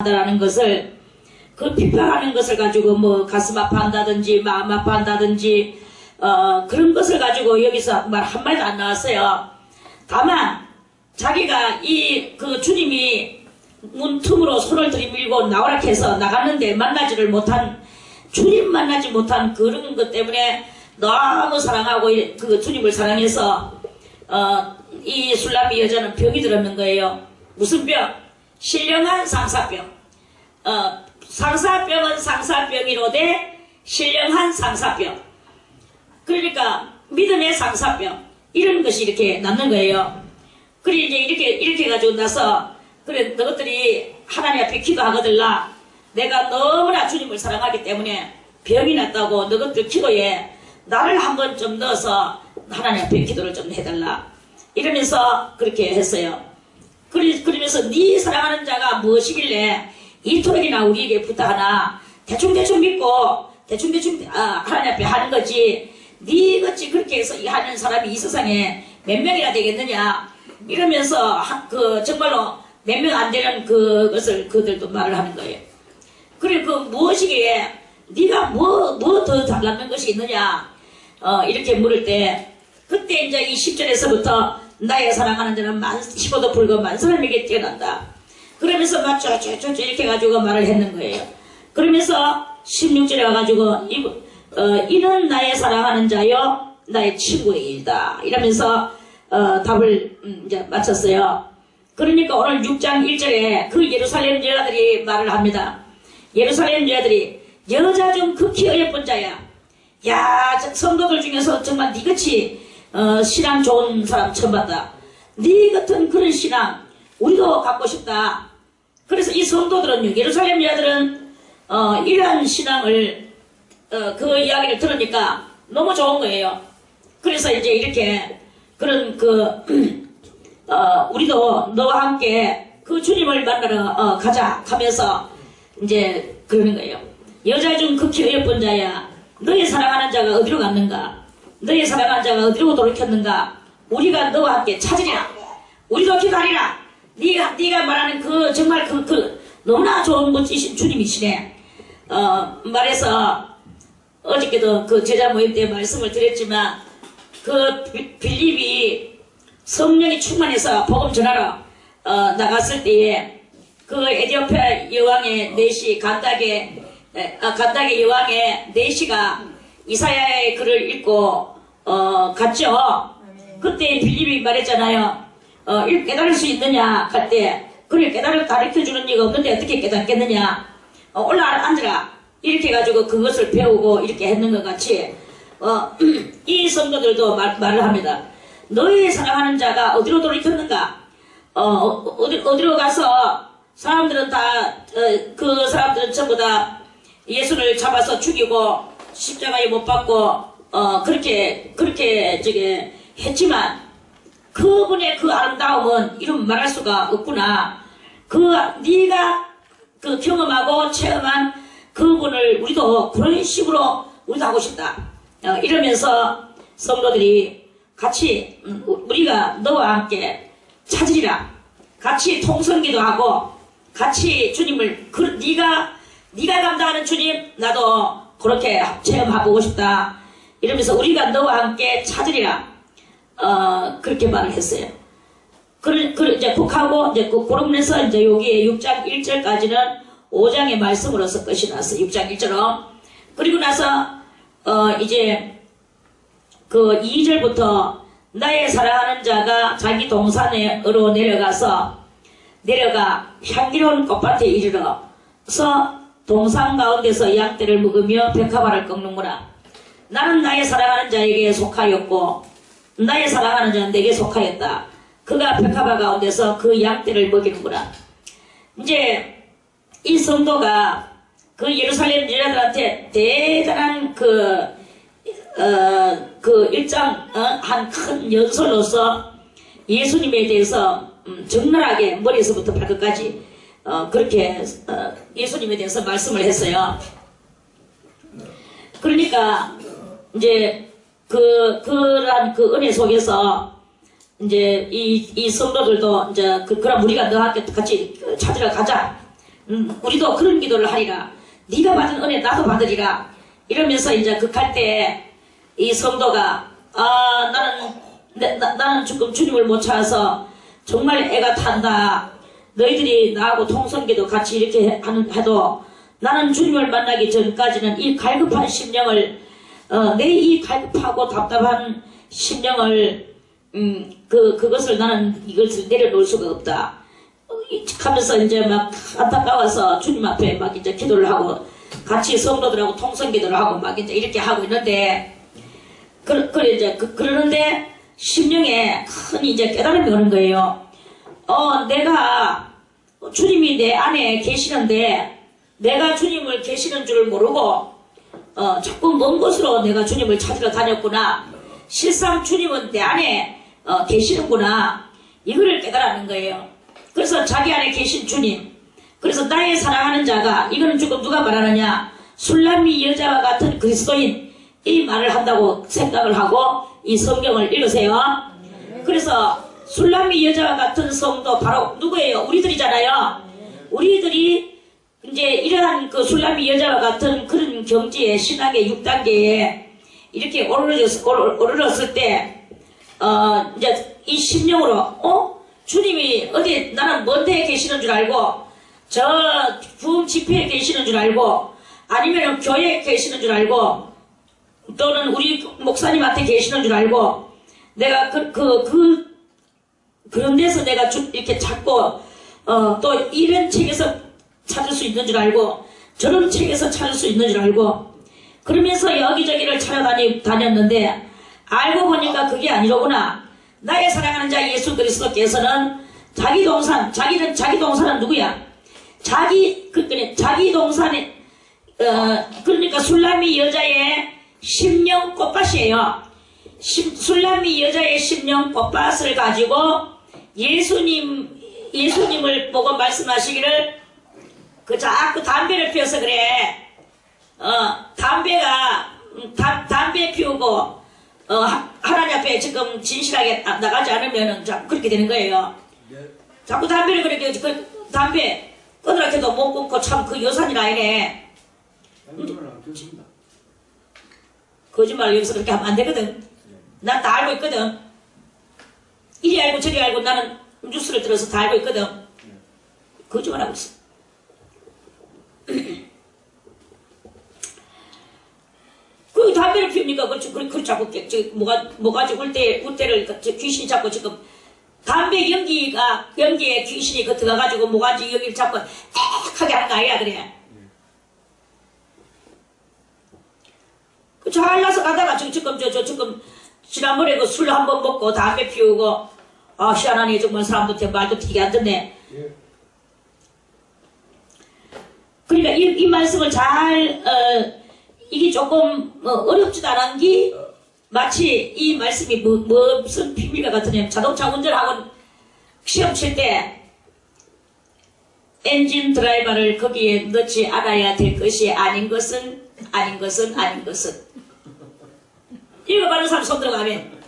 라는 것을 그 비판하는 것을 가지고 뭐 가슴 아파한다든지 마음 아파한다든지 그런 것을 가지고 여기서 말 한마디도 안 나왔어요. 다만 자기가 그 주님이 문 틈으로 손을 들이밀고 나오라 해서 나갔는데 만나지를 못한 주님 만나지 못한 그런 것 때문에 너무 사랑하고 그 주님을 사랑해서 이 술람이 여자는 병이 들었는 거예요. 무슨 병? 신령한 상사병. 상사병은 상사병이로되 신령한 상사병. 그러니까 믿음의 상사병. 이런 것이 이렇게 남는 거예요. 그래 이제 이렇게 가지고 나서 그래 너희들이 하나님 앞에 기도하거들라. 내가 너무나 주님을 사랑하기 때문에 병이 났다고 너희들 기도에 나를 한번 좀 넣어서 하나님 앞에 기도를 좀 해달라. 이러면서 그렇게 했어요. 그러면서 네 사랑하는 자가 무엇이길래 이토록이나 우리에게 부탁하나. 대충대충 믿고 대충대충 하나님 앞에 하는 거지. 네 같이 그렇게 해서 하는 사람이 이 세상에 몇 명이나 되겠느냐. 이러면서 정말로 몇 명 안 되는 그것을 그들도 말을 하는 거예요. 그래 무엇이기에 네가 뭐 더 달라는 것이 있느냐. 이렇게 물을 때 그때 이제 이 10절에서부터 나의 사랑하는 자는 십어도 불고 만 사람에게 뛰어난다. 그러면서 막 쪼쪼쪼 이렇게 가지고 말을 했는 거예요. 그러면서 16절에 와가지고 이는 나의 사랑하는 자여 나의 친구의 일이다. 이러면서 답을 이제 마쳤어요. 그러니까 오늘 6장 1절에 그 예루살렘 여자들이 말을 합니다. 예루살렘 여자들이 여자 중 극히 어여쁜 자야. 야, 성도들 중에서 정말 니같이 신앙 좋은 사람 처음 봤다. 니 같은 그런 신앙 우리도 갖고 싶다. 그래서 이 성도들은 예루살렘 여자들은 이러한 신앙을 그 이야기를 들으니까 너무 좋은 거예요. 그래서 이제 이렇게 그런 우리도 너와 함께 그 주님을 만나러 가자 하면서 이제 그러는 거예요. 여자 중 극히 어여쁜 자야. 너의 사랑하는 자가 어디로 갔는가? 너의 사랑하는 자가 어디로 돌이켰는가? 우리가 너와 함께 찾으리라. 우리도 기다리라. 네가 말하는 정말 너무나 좋은 멋지신 주님이시네. 말해서 어저께도 그 제자 모임 때 말씀을 드렸지만 빌립이 성령이 충만해서 복음 전하러 나갔을 때에 그 에티오피아 여왕의 내시 간다게 여왕의 내시가 이사야의 글을 읽고 갔죠. 그때 빌립이 말했잖아요. 깨달을 수 있느냐 할 때 그래 가르쳐주는 이가 없는데 어떻게 깨닫겠느냐. 올라 앉으라. 이렇게 해가지고 그것을 배우고 이렇게 했는 것 같이 이 성도들도 말을 합니다. 너의 사랑하는 자가 어디로 돌이켰는가? 어디로 가서 사람들은 그 사람들은 전부 다 예수를 잡아서 죽이고 십자가에 못 박고 그렇게 저게 했지만 그분의 그 아름다움은 이름 말할 수가 없구나. 네가 경험하고 체험한 그분을 우리도 그런 식으로 우리도 하고 싶다. 이러면서 성도들이 같이 우리가 너와 함께 찾으리라. 같이 통성기도 하고 같이 주님을 네가 감당하는 주님 나도 그렇게 체험해보고 싶다. 이러면서 우리가 너와 함께 찾으리라. 그렇게 말을 했어요. 이제 국하고 이제 그러면서 이제 여기에 6장 1절까지는 5장의 말씀으로서 끝이 났어요. 6장 1절로. 그리고 나서 이제 2절부터 나의 사랑하는 자가 자기 동산으로 내려가 향기로운 꽃밭에 이르러서 동산 가운데서 양떼를 먹으며 백합화를 꺾는구나. 나는 나의 사랑하는 자에게 속하였고 나의 사랑하는 자는 내게 속하였다. 그가 백합화 가운데서 그 양떼를 먹이는구나. 이제 이 성도가 그 예루살렘 여자들한테 대단한 일장 한 큰 연설로서 예수님에 대해서 적나라하게 머리에서부터 발끝까지 그렇게 예수님에 대해서 말씀을 했어요. 그러니까 이제 그러한 은혜 속에서 이제 이 성도들도 이제 그럼 우리가 너한테 같이 찾으러 가자. 우리도 그런 기도를 하리라. 네가 받은 은혜 나도 받으리라. 이러면서 이제 극할 때 이 성도가 나는 지금 주님을 못 찾아서 정말 애가 탄다. 너희들이 나하고 통성기도 같이 이렇게 해도 나는 주님을 만나기 전까지는 이 갈급한 심령을 내 이 갈급하고 답답한 심령을 그것을 나는 이것을 내려놓을 수가 없다 하면서 이제 막 안타까워서 주님 앞에 막 이제 기도를 하고 같이 성도들하고 통성기도를 하고 막 이제 이렇게 하고 있는데 그래 이제 그러는데 심령에 큰 이제 깨달음이 오는 거예요. 내가 주님이 내 안에 계시는데 내가 주님을 계시는 줄 모르고 자꾸 먼 곳으로 내가 주님을 찾으러 다녔구나. 실상 주님은 내 안에 계시는구나. 이거를 깨달았는 거예요. 그래서 자기 안에 계신 주님, 그래서 나의 사랑하는 자가, 이거는 지금 누가 말하느냐, 술람미 여자와 같은 그리스도인, 이 말을 한다고 생각을 하고 이 성경을 읽으세요. 그래서 술람미 여자와 같은 성도 바로 누구예요? 우리들이잖아요. 우리들이 이제 이러한 그 술람미 여자와 같은 그런 경지에, 신학의 6단계에 이렇게 오르렀을 때 이제 이 심령으로 주님이 어디 나는 먼 데에 계시는 줄 알고 저 부흥 집회에 계시는 줄 알고 아니면 교회에 계시는 줄 알고 또는 우리 목사님한테 계시는 줄 알고 내가 그런 데서 내가 이렇게 찾고 또 이런 책에서 찾을 수 있는 줄 알고 저런 책에서 찾을 수 있는 줄 알고 그러면서 여기저기를 찾아다녔는데 알고 보니까 그게 아니로구나. 나의 사랑하는 자 예수 그리스도께서는 자기 동산은 누구야? 자기 동산에 그러니까 술람미 여자의 심령 꽃밭이에요. 술람미 여자의 심령 꽃밭을 가지고 예수님을 보고 말씀하시기를 자꾸 담배를 피워서 그래. 담배 피우고 하나님 앞에 지금 진실하게 나가지 않으면 그렇게 되는 거예요. 자꾸 담배를 그렇게 담배 끊으라해도 못 끊고 참 그 여산이 아니네. 거짓말을 여기서 그렇게 하면 안 되거든. 난 다 알고 있거든. 이리 알고 저리 알고 나는 뉴스를 들어서 다 알고 있거든. 거짓말하고 있어. 그 담배를 피우니까 그 자꾸 뭐가지 울대를 귀신이 자꾸 지금 담배 연기에 귀신이 들어가가지고 뭐가지 여기를 자꾸 하게 하는 거 아니야 그래. 잘나서 가다가 지금 지난번에 그 술 한 번 먹고 담배 피우고 희한하니 정말 사람한테 말도 되게 안 듣네. 그러니까 이 말씀을 이게 조금 어렵지도 않은 게 마치 이 말씀이 무슨 비밀과 같으냐면 자동차 운전하고 시험 칠 때 엔진 드라이버를 거기에 넣지 않아야 될 것이 아닌 것은 읽어봐는 사람 손 들어가면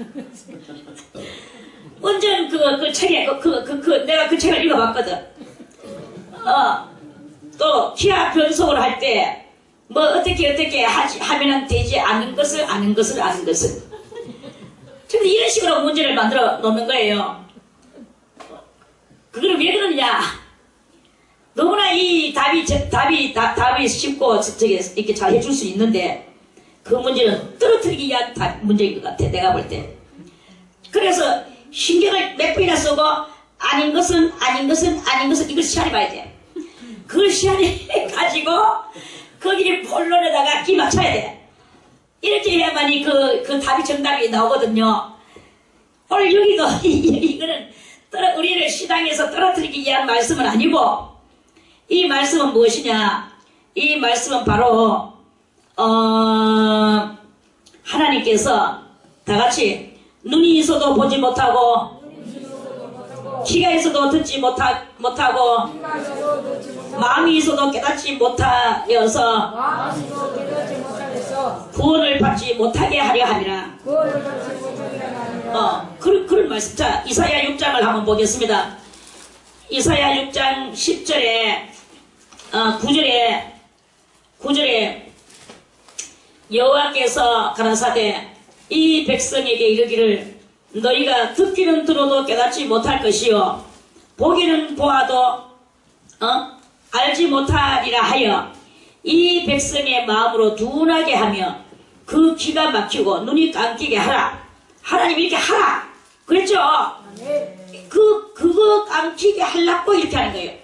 운전 그 책에 내가 그 책을 읽어봤거든. 또 기아 변속을 할 때 뭐 어떻게 하면은 되지 않은 것을 근데 이런 식으로 문제를 만들어 놓는 거예요. 그거는 왜 그러냐? 너무나 이 답이 쉽고 이렇게 잘 해줄 수 있는데 그 문제는 떨어뜨리기 위한 문제인 것 같아. 내가 볼 때. 그래서 신경을 몇 번이나 쓰고 아닌 것은 이걸 시안해 봐야 돼. 그걸 시안해 가지고 거기를 본론에다가 끼 맞춰야 돼. 이렇게 해야만이 그 답이 정답이 나오거든요. 오늘 여기도 이거는 우리를 시당에서 떨어뜨리기 위한 말씀은 아니고 이 말씀은 무엇이냐? 이 말씀은 바로 하나님께서 다같이 눈이 있어도 보지 못하고 귀가 있어도 듣지 못하고 마음이 있어도 깨닫지 못하여서 구원을 받지 못하게 하려 함이라. 그런 말씀. 자, 이사야 6장을 한번 보겠습니다. 이사야 6장 10절에 9절에 여호와께서 가라사대 이 백성에게 이르기를 너희가 듣기는 들어도 깨닫지 못할 것이요 보기는 보아도 알지 못하리라 하여 이 백성의 마음으로 둔하게 하며 그 귀가 막히고 눈이 감기게 하라. 하나님 이렇게 하라 그랬죠? 그거 감기게 하려고 이렇게 하는 거예요.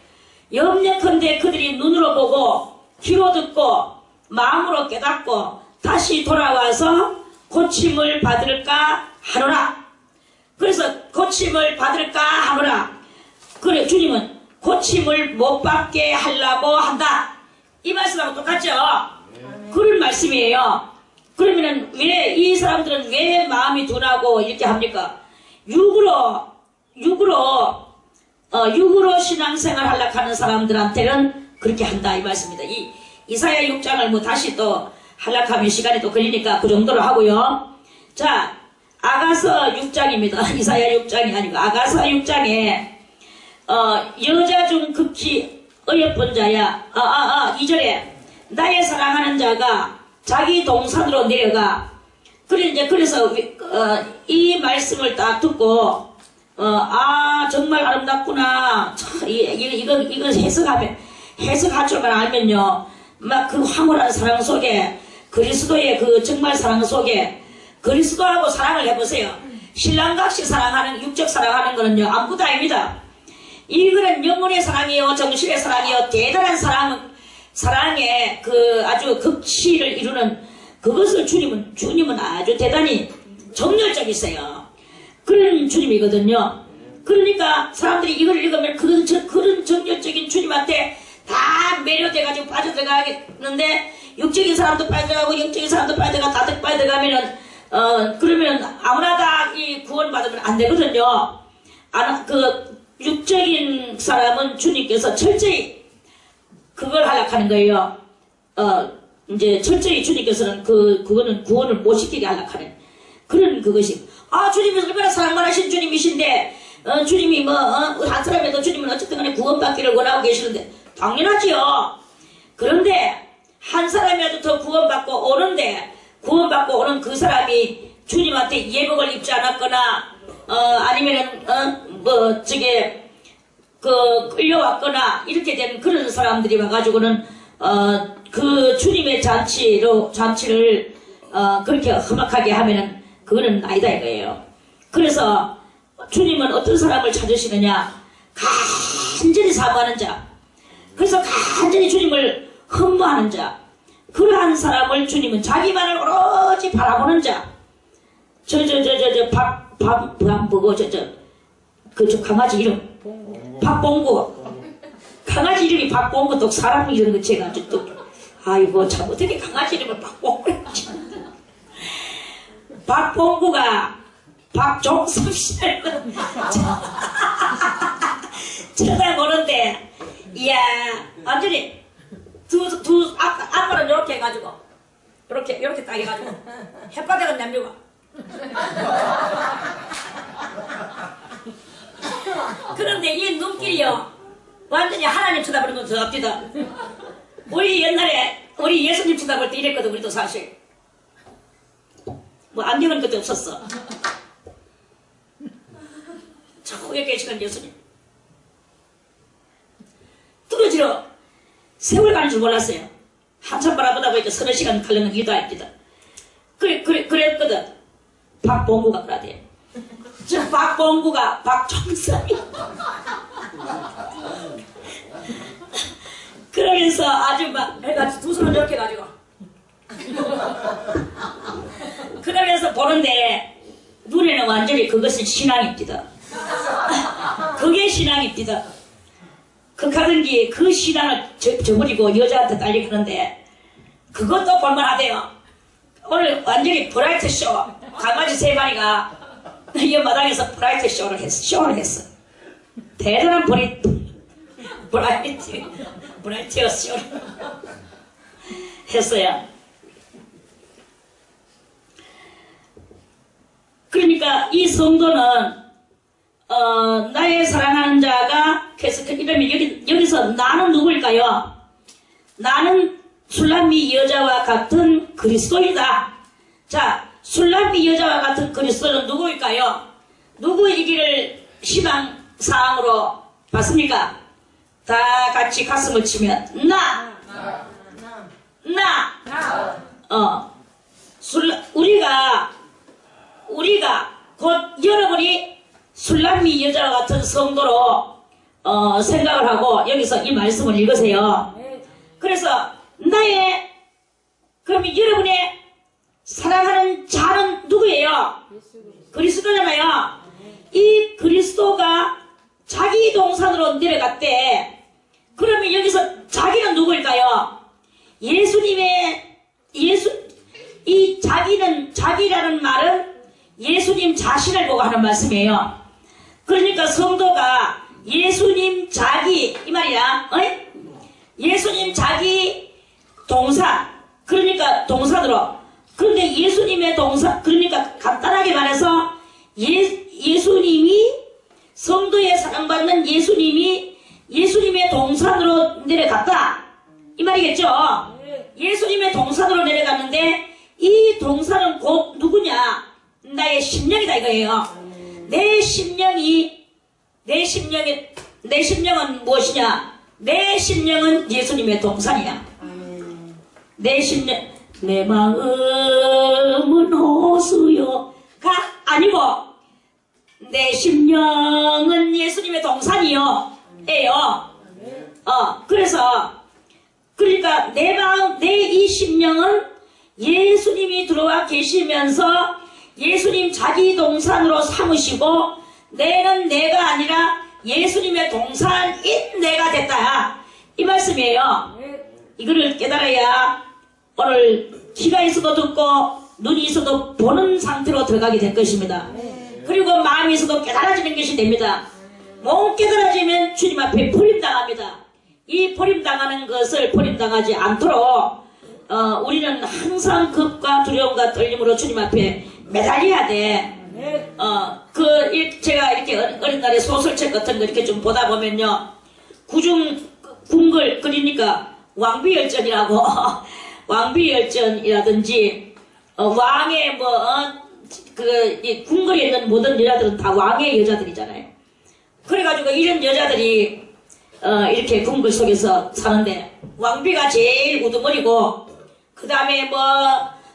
염려컨대 그들이 눈으로 보고 귀로 듣고 마음으로 깨닫고 다시 돌아와서 고침을 받을까 하노라. 그래서 고침을 받을까 하노라. 그래 주님은 고침을 못 받게 하려고 한다. 이 말씀하고 똑같죠? 그런 말씀이에요. 그러면은 왜 이 사람들은 왜 마음이 둔하고 이렇게 합니까? 육으로 신앙생활 하려고 하는 사람들한테는 그렇게 한다 이 말씀입니다. 이사야 6장을 뭐 다시 또 하려고 하면 시간이 또 걸리니까 그 정도로 하고요. 자, 아가서 6장입니다. 이사야 6장이 아니고 아가서 6장에 여자 중 극히 어여쁜 자야. 2절에 나의 사랑하는 자가 자기 동산으로 내려가. 그래서 이 말씀을 딱 듣고 정말 아름답구나. 이거 해석할 줄만 알면요. 막 그 황홀한 사랑 속에 그리스도의 그 정말 사랑 속에 그리스도하고 사랑을 해보세요. 신랑같이 사랑하는 육적 사랑하는 거는요 아무것도 아닙니다. 이거는 영혼의 사랑이요 정신의 사랑이요 대단한 사랑의 그 아주 극치를 이루는 그것을 주님은 아주 대단히 정열적이세요. 그런 주님이거든요. 그러니까 사람들이 이걸 읽으면 그런 정열적인 주님한테 다 매료돼가지고 빠져들어가겠는데 육적인 사람도 빠져가고 영적인 사람도 빠져가 다 빠져가면은 그러면 아무나 다 이 구원받으면 안 되거든요. 그 육적인 사람은 주님께서 철저히 그걸 하려고 하는 거예요. 이제 철저히 주님께서는 그거는 구원을 못 시키게 하려고 하는 그런 그것이. 주님이 얼마나 사랑만 하신 주님이신데, 주님이 한 사람에도 주님은 어쨌든 간에 구원받기를 원하고 계시는데, 당연하지요. 그런데, 한 사람이라도 더 구원받고 오는 그 사람이 주님한테 예복을 입지 않았거나, 아니면은, 끌려왔거나, 이렇게 된 그런 사람들이 와가지고는, 그 주님의 잔치를, 그렇게 험악하게 하면은, 그거는 아니다 이거예요. 그래서 주님은 어떤 사람을 찾으시느냐? 간절히 사모하는 자. 그래서 간절히 주님을 흠모하는 자. 그러한 사람을 주님은 자기만을 오로지 바라보는 자. 그 강아지 이름. 박봉구. 강아지 이름이 박봉구 또 사람 이름 그 제가 또 아이고 참 어떻게 강아지 이름을 박봉구를 박봉구가 박종섭 씨를 쳐다보는데 이야 완전히 앞으로 이렇게 해가지고 이렇게 딱 해가지고 햇바닥은 남겨가 그런데 이 눈길이요 완전히 하나님 쳐다보는 건 더 앞뒤다. 우리 옛날에 우리 예수님 쳐다볼 때 이랬거든. 우리도 사실 뭐 안경은 그때 없었어. 저기에 계시는 예수님 뚫어지러 세월 가는 줄 몰랐어요. 한참 바라보다 보니까 서너 시간 걸리는 일도 아닙니다. 그랬거든. 박봉구가 그러대요. 저 박봉구가 박종섭이 그러면서 아주 막 해가지고 두 손을 이렇게 가지고 그러면서 보는데 눈에는 완전히 그것은 신앙입니다. 그게 신앙입니다. 극하던 게 그 신앙을 저버리고 여자한테 딸리는데 그것도 볼만하대요. 오늘 완전히 브라이트 쇼 강아지 3마리가 이 마당에서 브라이트 쇼를 했어. 대단한 브라이트 쇼를 했어요. 그러니까 이 성도는 나의 사랑하는 자가 계속 이러면 여기서 나는 누구일까요? 나는 술람미 여자와 같은 그리스도이다. 자, 술람미 여자와 같은 그리스도는 누구일까요? 누구이기를 희망사항으로 봤습니까? 다 같이 가슴을 치면 우리가 곧 여러분이 술람미 여자와 같은 성도로 생각을 하고 여기서 이 말씀을 읽으세요. 그래서 그러면 여러분의 사랑하는 자는 누구예요? 그리스도잖아요. 이 그리스도가 자기 동산으로 내려갔대. 그러면 여기서 자기는 누구일까요? 이 자기라는 말은 예수님 자신을 보고 하는 말씀이에요. 그러니까 성도가 예수님 자기, 이 말이야. 예수님 자기 동산, 그러니까 동산으로. 그런데 예수님의 동산, 그러니까 간단하게 말해서 예수님이, 성도의 사랑받는 예수님의 동산으로 내려갔다, 이 말이겠죠. 예수님의 동산으로 내려갔는데 이 동산은 곧 누구냐? 나의 심령이다 이거예요. 내 심령은 무엇이냐? 내 심령은 예수님의 동산이야. 내 마음은 호수요가 아니고 내 심령은 예수님의 동산이요. 그래서 그러니까 내 마음, 내 이 심령은 예수님이 들어와 계시면서 예수님 자기 동산으로 삼으시고 내는 내가 아니라 예수님의 동산인 내가 됐다, 이 말씀이에요. 이거를 깨달아야 오늘 귀가 있어도 듣고 눈이 있어도 보는 상태로 들어가게 될 것입니다. 그리고 마음이 있어도 깨달아지는 것이 됩니다. 못 깨달아지면 주님 앞에 버림당합니다. 이 버림당하는 것을 버림당하지 않도록 우리는 항상 겁과 두려움과 떨림으로 주님 앞에 매달려야 돼. 제가 이렇게 어린 날에 소설책 같은 거 이렇게 좀 보다 보면요, 궁글, 그러니까 왕비열전이라고 왕비열전이라든지 왕의 이 궁궐에 있는 모든 여자들은 다 왕의 여자들이잖아요. 그래가지고 이런 여자들이 이렇게 궁궐 속에서 사는데 왕비가 제일 우두머리고, 그 다음에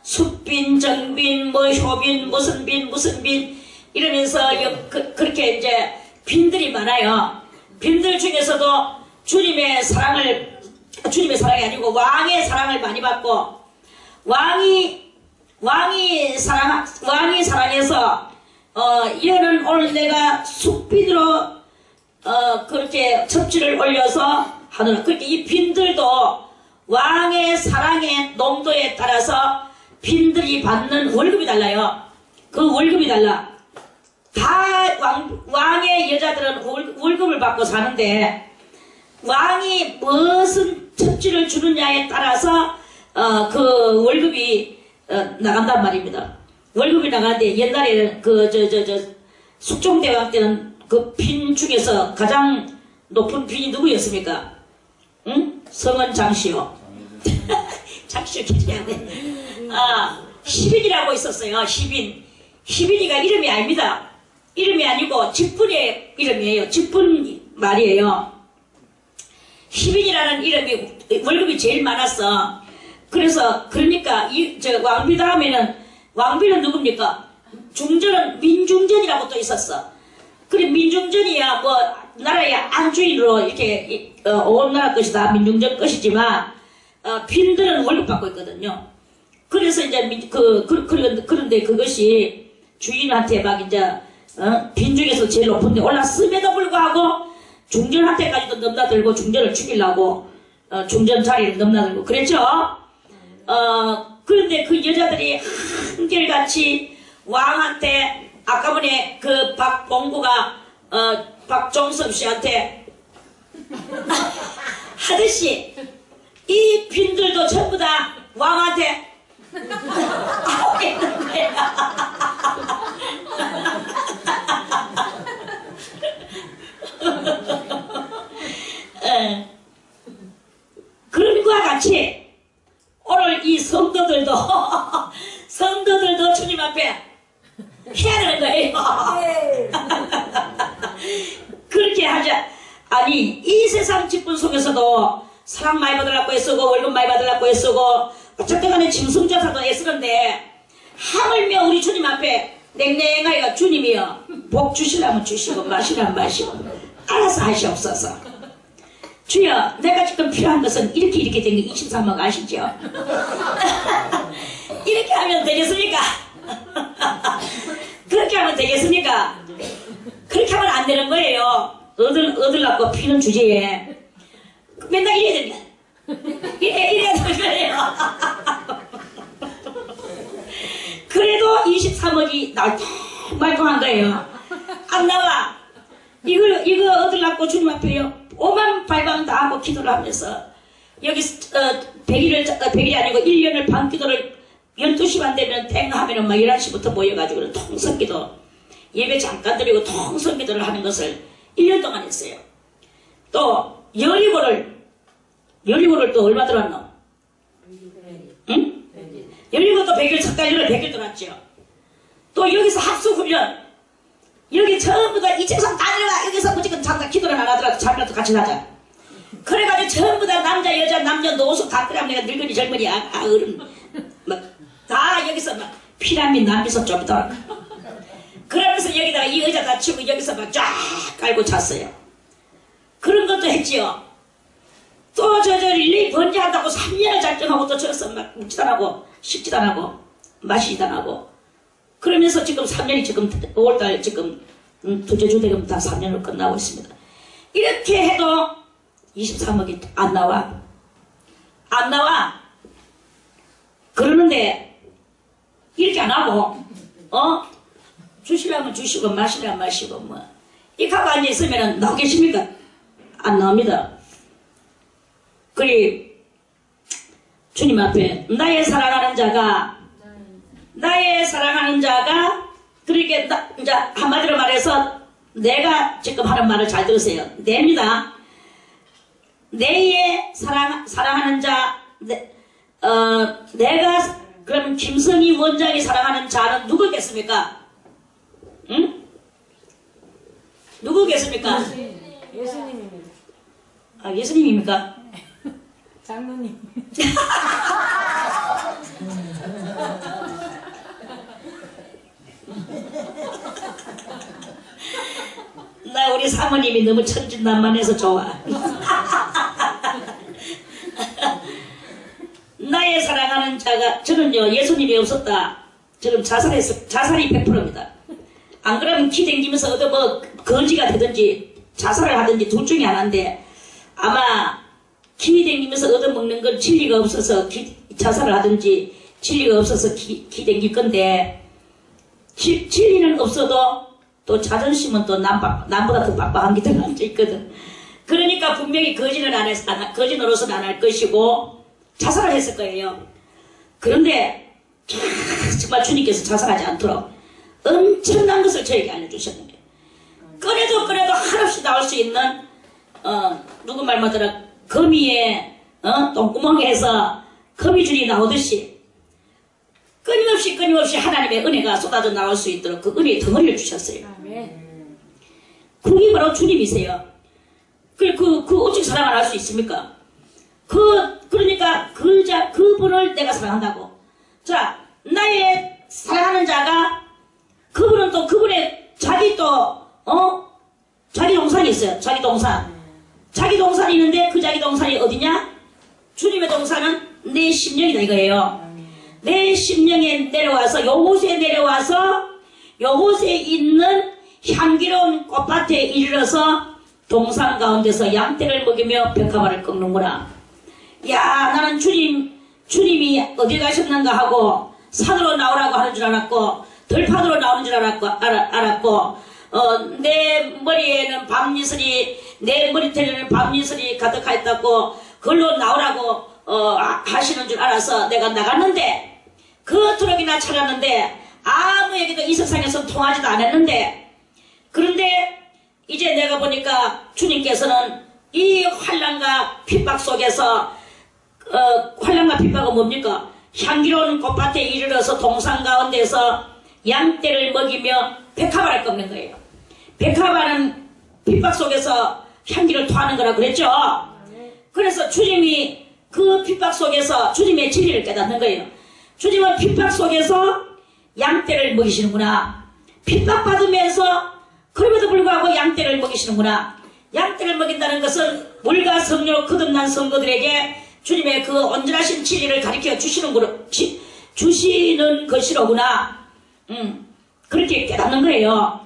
숫빈, 정빈, 효빈, 무슨 빈 이러면서 그렇게 이제 빈들이 많아요. 빈들 중에서도 주님의 사랑이 아니고 왕의 사랑을 많이 받고, 왕이 사랑해서 얘는 오늘 내가 숫빈으로 그렇게 첩지를 올려서 하느라. 그렇게 이 빈들도 왕의 사랑의 농도에 따라서 빈들이 받는 월급이 달라요. 그 월급이 달라. 다 왕의 여자들은 월급을 받고 사는데 왕이 무슨 첩지를 주느냐에 따라서 그 월급이 나간단 말입니다. 월급이 나가는데 옛날에는 숙종대왕 때는 그 빈 중에서 가장 높은 빈이 누구였습니까? 응? 성은 장시요. 장시요 기억해야 돼. 시빈이라고 있었어요. 시빈이가 이름이 아닙니다. 이름이 아니고 직분의 이름이에요. 직분 말이에요. 시빈이라는 이름이 월급이 제일 많았어. 그래서 그러니까 왕비 다음에는, 왕비는 누굽니까? 중전은 민중전이라고 또 있었어. 그래, 민중전이야 나라의 안주인으로 이렇게 온 나라 것이 다 민중전 것이지만 빈들은 월급 받고 있거든요. 그래서 이제 그런데 그것이 주인한테 막 이제 빈 중에서 제일 높은 데 올랐음에도 불구하고 중전한테까지도 넘나들고 중전을 죽이려고 중전 자리를 넘나들고 그랬죠. 그런데 그 여자들이 한결같이 왕한테, 아까 전에 그 박봉구가 박종섭 씨한테 하듯이 이 빈들도 전부 다 왕한테 그런 거와 같이 같이 오늘 이 성도들도 성도들도 주님 앞에 해야 되는 거예요. 그렇게 하자. 아니 이 세상 직분 속에서도 사랑 많이 받으려고 애쓰고 월급 많이 받으려고 애쓰고 어쨌든 간에 짐승조차도 애쓰는데 하물며 우리 주님 앞에 냉랭하여 주님이여 복 주시려면 주시고 마시려면 마시고 알아서 하시옵소서. 주여 내가 지금 필요한 것은 이렇게 된 게 23억 아시죠? 이렇게 하면 되겠습니까? 그렇게 하면 되겠습니까? 그렇게 하면 안 되는 거예요. 얻으려고 피는 주제에 맨날 이래야 됩니다. 이래야 되는 거예요. 그래도 23억이 날 말통한 거예요. 안 나와. 이거 얻으려고 주님 앞에요. 오만 발방 다 하고 기도를 하면서 여기 100일이 아니고 1년을 반 기도를 12시만 되면 땡 하면은 막 11시부터 모여가지고 통성기도 예배 잠깐 드리고 통성기도를 하는 것을 1년 동안 했어요. 또 여리고를 또 얼마 들었노? 응? 여리고도 100일 잠깐 100일 들었죠. 또 여기서 학수훈련 여기 전부 다 이책상 다 들어가. 여기서 무조건 잠깐 기도를 안 하더라도 잠깐도 같이 하자. 그래가지고 전부 다 남자 여자 남녀 노소 다 그래. 내가 늙은이 젊은이 어른 막 다 여기서 막 피라민 남비서 좀 더 그러면서 여기다가 이 의자 다 치고 여기서 막 쫙 깔고 잤어요. 그런 것도 했지요. 또 저 릴레이 번지한다고 3년을 작정하고 또 저기서 막 묵지도 안 하고 식지도 안 하고 마시지도 안 하고 그러면서 지금 3년이 지금 5월달 지금 두째 주대금 다 3년을 끝나고 있습니다. 이렇게 해도 23억이 안 나와. 그러는데 이렇게 안 하고 주시려면 주시고 마시려면 마시고 뭐 이 가고 앉아있으면 나오겠습니까? 안 나옵니다. 그리 주님 앞에 나의 사랑하는 자가 그렇게 이제 한마디로 말해서 내가 지금 하는 말을 잘 들으세요. 내입니다. 내의 사랑하는 자 내가 그러면 김성희 원장이 사랑하는 자는 누구겠습니까? 응? 누구겠습니까? 예수님입니다. 아 예수님입니까? 장로님. 나 우리 사모님이 너무 천진난만해서 좋아. 나의 사랑하는 자가 저는요 예수님이 없었다. 저는 자살이 100%입니다. 안 그러면 키 댕기면서 어디 뭐 거지가 되든지 자살을 하든지 둘 중에 하나인데 아마 키 댕기면서 얻어먹는 건 진리가 없어서 자살을 하든지 진리가 없어서 키 댕길 건데 진리는 없어도 또 자존심은 또 남보다 더 빡빡한 게 들어앉아 있거든. 그러니까 분명히 거짓 노릇은 안 할 것이고 자살을 했을 거예요. 그런데 정말 주님께서 자살하지 않도록 엄청난 것을 저에게 알려주셨는데 끓여도 한없이 나올 수 있는 누구 말 못하라 거미의 똥구멍에서 거미줄이 나오듯이 끊임없이 하나님의 은혜가 쏟아져 나올 수 있도록 그 은혜의 덩어리를 주셨어요. 그게 바로 주님이세요. 그 오직 사랑을 할 수 있습니까? 그러니까 그분을 내가 사랑한다고. 자, 나의 사랑하는 자가 그분은 또 그분의 자기 동산이 있어요. 자기 동산이 있는데 그 자기 동산이 어디냐? 주님의 동산은 내 심령이다 이거예요. 내 심령에 내려와서 요곳에 있는 향기로운 꽃밭에 이르러서 동산 가운데서 양떼를 먹이며 벽화마를 꺾는구나. 야 나는 주님이 어디 가셨는가 하고 산으로 나오라고 하는 줄 알았고 들판으로 나오는 줄 알았고 내 머리에는 밤이슬이 내 머리털에는 밤이슬이 가득하였다고 그걸로 나오라고 하시는 줄 알아서 내가 나갔는데 그토록이나 찾았는데 아무에게도 이 세상에서 통하지도 않았는데 그런데 이제 내가 보니까 주님께서는 이 환난과 핍박 속에서 환란과 핍박은 뭡니까? 향기로운 꽃밭에 이르러서 동산 가운데서 양떼를 먹이며 백합화를 꺾는 거예요. 백합화는 핍박 속에서 향기를 토하는 거라 그랬죠. 그래서 주님이 그 핍박 속에서 주님의 진리를 깨닫는 거예요. 주님은 핍박 속에서 양떼를 먹이시는구나. 핍박받으면서 그럼에도 불구하고 양떼를 먹이시는구나. 양떼를 먹인다는 것은 물과 성령으로 거듭난 성도들에게 주님의 그 온전하신 진리를 가르쳐 주시는 것이로구나. 그렇게 깨닫는 거예요.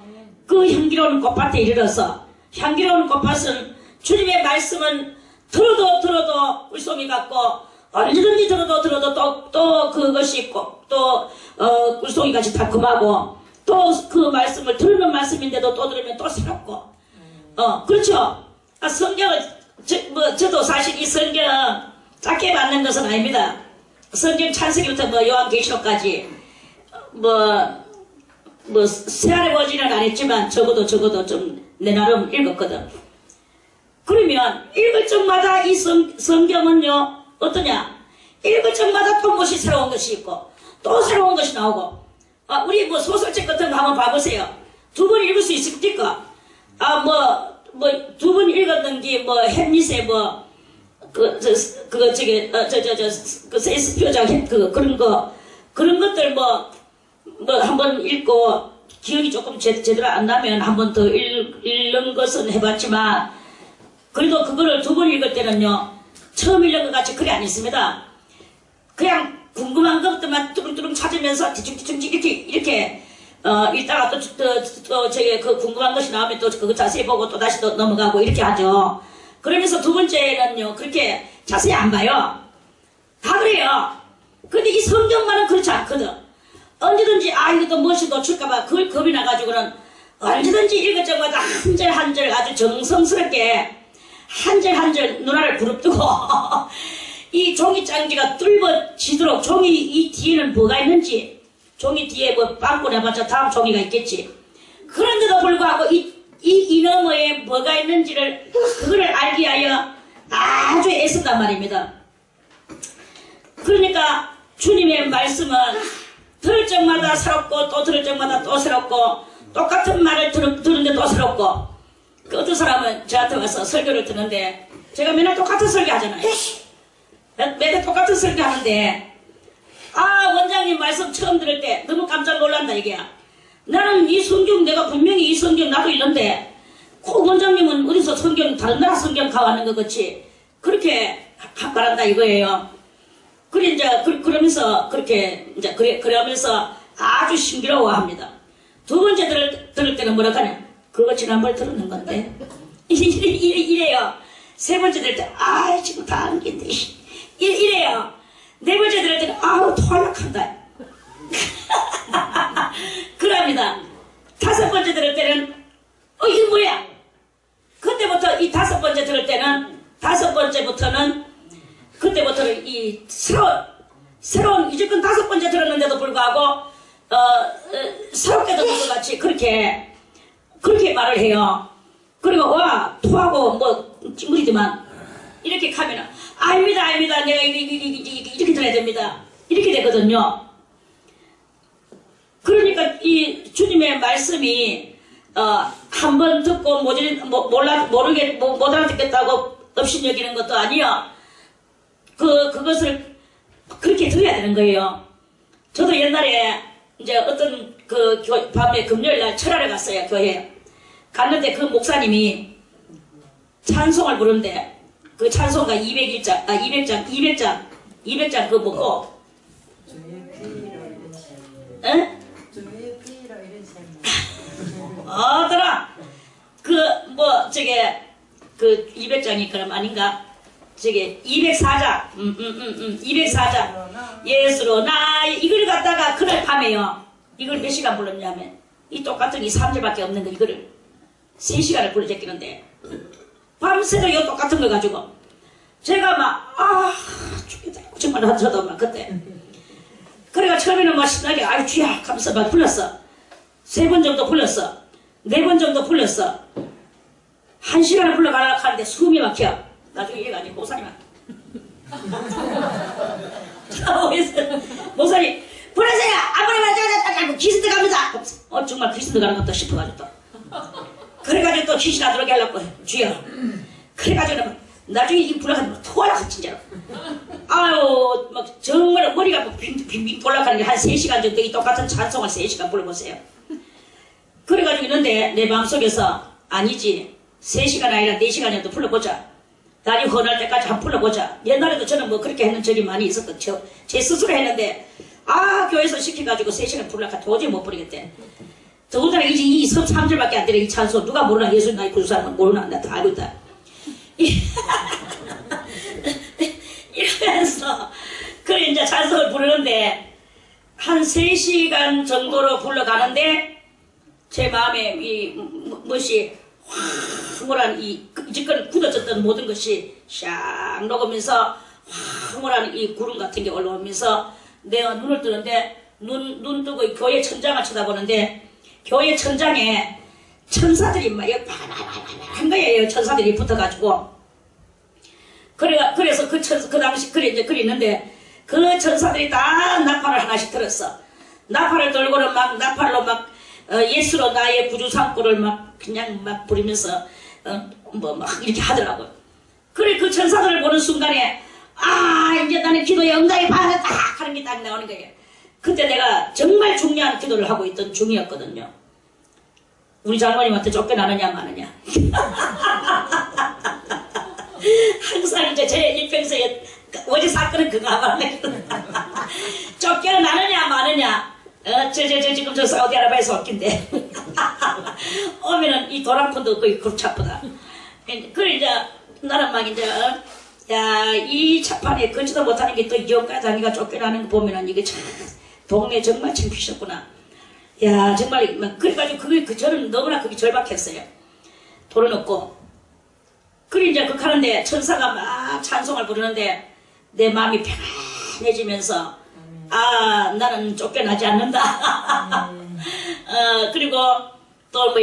그 향기로운 꽃밭에 이르러서, 향기로운 꽃밭은 주님의 말씀은 들어도 꿀송이 같고 언제든지 들어도 또 그것이 있고 또 꿀송이 같이 달콤하고 또 그 말씀을 들으는 말씀인데도 또 들으면 또 새롭고 그렇죠. 성경을 저도 사실 이 성경 짧게 받는 것은 아닙니다. 성경 창세기부터 요한계시록까지 세알해 보지는 않았지만 적어도 좀 내 나름 읽었거든. 그러면 읽을 적마다 이 성경은요 어떠냐? 읽을 적마다 또 무엇이 새로운 것이 있고 또 새로운 것이 나오고 우리 소설책 같은 거 한번 봐보세요. 2번 읽을 수 있습니까? 두 번 읽었던 게 햄릿의 세이스표장 그런 것들 한번 읽고 기억이 조금 제대로 안 나면 한 번 더 읽는 것은 해봤지만 그래도 그거를 2번 읽을 때는요 처음 읽는 것 같이 그래 안 있습니다. 그냥 궁금한 것들만 뚜렁뚜렁 찾으면서 뒤죽뒤죽 이렇게 읽다가 또 그 궁금한 것이 나오면 또 그거 자세히 보고 또 다시 또 넘어가고 이렇게 하죠. 그러면서 2번째는요 그렇게 자세히 안 봐요. 다 그래요. 근데 이 성경만은 그렇지 않거든. 언제든지 이것도 무엇이 놓칠까봐 그걸 겁이 나가지고는 언제든지 읽을 적마다 한 절 한 절 아주 정성스럽게 한 절 한 절 누나를 부릅뜨고 이 종이장지가 뚫어지도록 종이 이 뒤에는 뭐가 있는지 종이 뒤에 빵꾸 내봤자 다음 종이가 있겠지. 그런데도 불구하고 이 너머에 뭐가 있는지를 그거를 알기 위하여 아주 애쓴단 말입니다. 그러니까 주님의 말씀은 들을 적마다 새롭고 또 들을 적마다 또 새롭고 똑같은 말을 들은데 또 새롭고 그 어떤 사람은 저한테 와서 설교를 듣는데 제가 맨날 똑같은 설교 하잖아요. 매달 똑같은 설교 하는데 원장님 말씀 처음 들을 때 너무 깜짝 놀란다 이게. 나는 이 성경 내가 분명히 이 성경 나도 읽는데 꼭 원장님은 어디서 성경 다른 나라 성경 가왔는 것 같이 그렇게 말한다 이거예요. 그래 이제 그러면서 그렇게 이제 그러면서 아주 신기로워합니다. 2번째 들을 때는 뭐라 하냐? 그거 지난번에 들었는 건데 이래요. 3번째 들을 때 지금 다 아는 게인데 이래요. 4번째 들을 때는 토할락한다. 그럽니다. 5번째 들을 때는 이게 뭐야? 그때부터 이 5번째 들을 때는 5번째부터는 그때부터는 이 새로운 이제껏 5번째 들었는데도 불구하고 새롭게 듣는 것 같이 그렇게 말을 해요. 그리고 토하고 찡그리지만 이렇게 하면은 아닙니다 내가 이렇게 들어야 됩니다 이렇게 되거든요. 그러니까 이 주님의 말씀이 한 번 듣고 못 알아듣겠다고 업신여기는 것도 아니요. 그것을 그렇게 들어야 되는 거예요. 저도 옛날에 이제 어떤 밤에 금요일날 철학에 갔어요. 교회 갔는데 그 목사님이 찬송을 부르는데 그 찬송가 200장 그거 먹고 응? 어더라 그 200장이 그럼 아닌가? 204장 204장 예수로 나 이걸 갖다가 그날 밤에요. 이걸 몇 시간 불렀냐면 이 똑같은 이 3절밖에 없는 거 이거를 3시간을 불러제끼는데 밤새도 이 똑같은 걸 가지고 제가 죽겠다 정말 저도 막 그때 그래가 처음에는 신나게 주야 하면서 막 불렀어. 3번 정도 불렀어. 4번 정도 불렀어. 1시간을 불러가려고 하는데 숨이 막혀. 나중에 얘가 아니고 목사님한테 목사님 보내세요. 아무리 말하자고 귀신 들어갑니다. 정말 귀신 들어가는 것도 싶어가지고 또 그래가지고 또 귀신 안 들어오게 하려고 주여. 그래가지고 나중에 이 불러가지고 토하려고 진짜로. 아유 막 정말 머리가 뭐 빙빙 돌아가는 게 한 3시간 정도 이 똑같은 찬송을 3시간 불러보세요. 그래가지고 있는데 내 마음속에서 아니지 3시간 아니라 4시간이라도 불러보자. 날이 헌할 때까지 한번 불러보자. 옛날에도 저는 뭐 그렇게 했는 적이 많이 있었거든요. 제 스스로 했는데 교회에서 시켜가지고 3시간 부르려니까 도저히 못 부르겠대. 더군다나 이제 이 3절밖에 안 되는 이 찬송 누가 모르나 예수 나이 부르는 사람은 모르나 나 다 알고 있다. 이러면서 그래 이제 찬송을 부르는데 한 3시간 정도로 불러가는데 제 마음에 이 무엇이 황홀한 이 이제껏 굳어졌던 모든 것이 샥 녹으면서 황홀한 이 구름 같은 게 올라오면서 내가 눈을 뜨는데 눈 뜨고 이 교회 천장을 쳐다보는데 교회 천장에 천사들이 막 한 거예요. 천사들이 붙어가지고 그래서 그 당시 그래 이제 그랬는데 그 천사들이 다 나팔을 하나씩 들었어. 나팔을 들고는 막 나팔로 막 예수로 나의 구주 삼고를 막 그냥 막 부리면서 막 이렇게 하더라고요. 그래 그 천사들을 보는 순간에 이제 나는 기도에 응답이 받았다 하는 게 딱 나오는 거예요. 그때 내가 정말 중요한 기도를 하고 있던 중이었거든요. 우리 장모님한테 쫓겨나느냐 마느냐. 항상 이제 제 일평생에 어제 사건은 그거 하면 쫓겨나느냐 마느냐. 지금 저 사우디아라비아에서 왔긴데 오면은 이 도랑폰도 거의 골차보다. 그래 이제 나는 막 이제 이 차판에 걷지도 못하는 게 또 여기까지 다니가 쫓겨나는 거 보면은 이게 참 동네 정말 창피했구나. 정말 막 그래가지고 저는 너무나 그게 절박했어요. 돈은 없고. 그래 이제 그 가는데 천사가 막 찬송을 부르는데 내 마음이 편안해지면서 나는 쫓겨나지 않는다. 그리고 또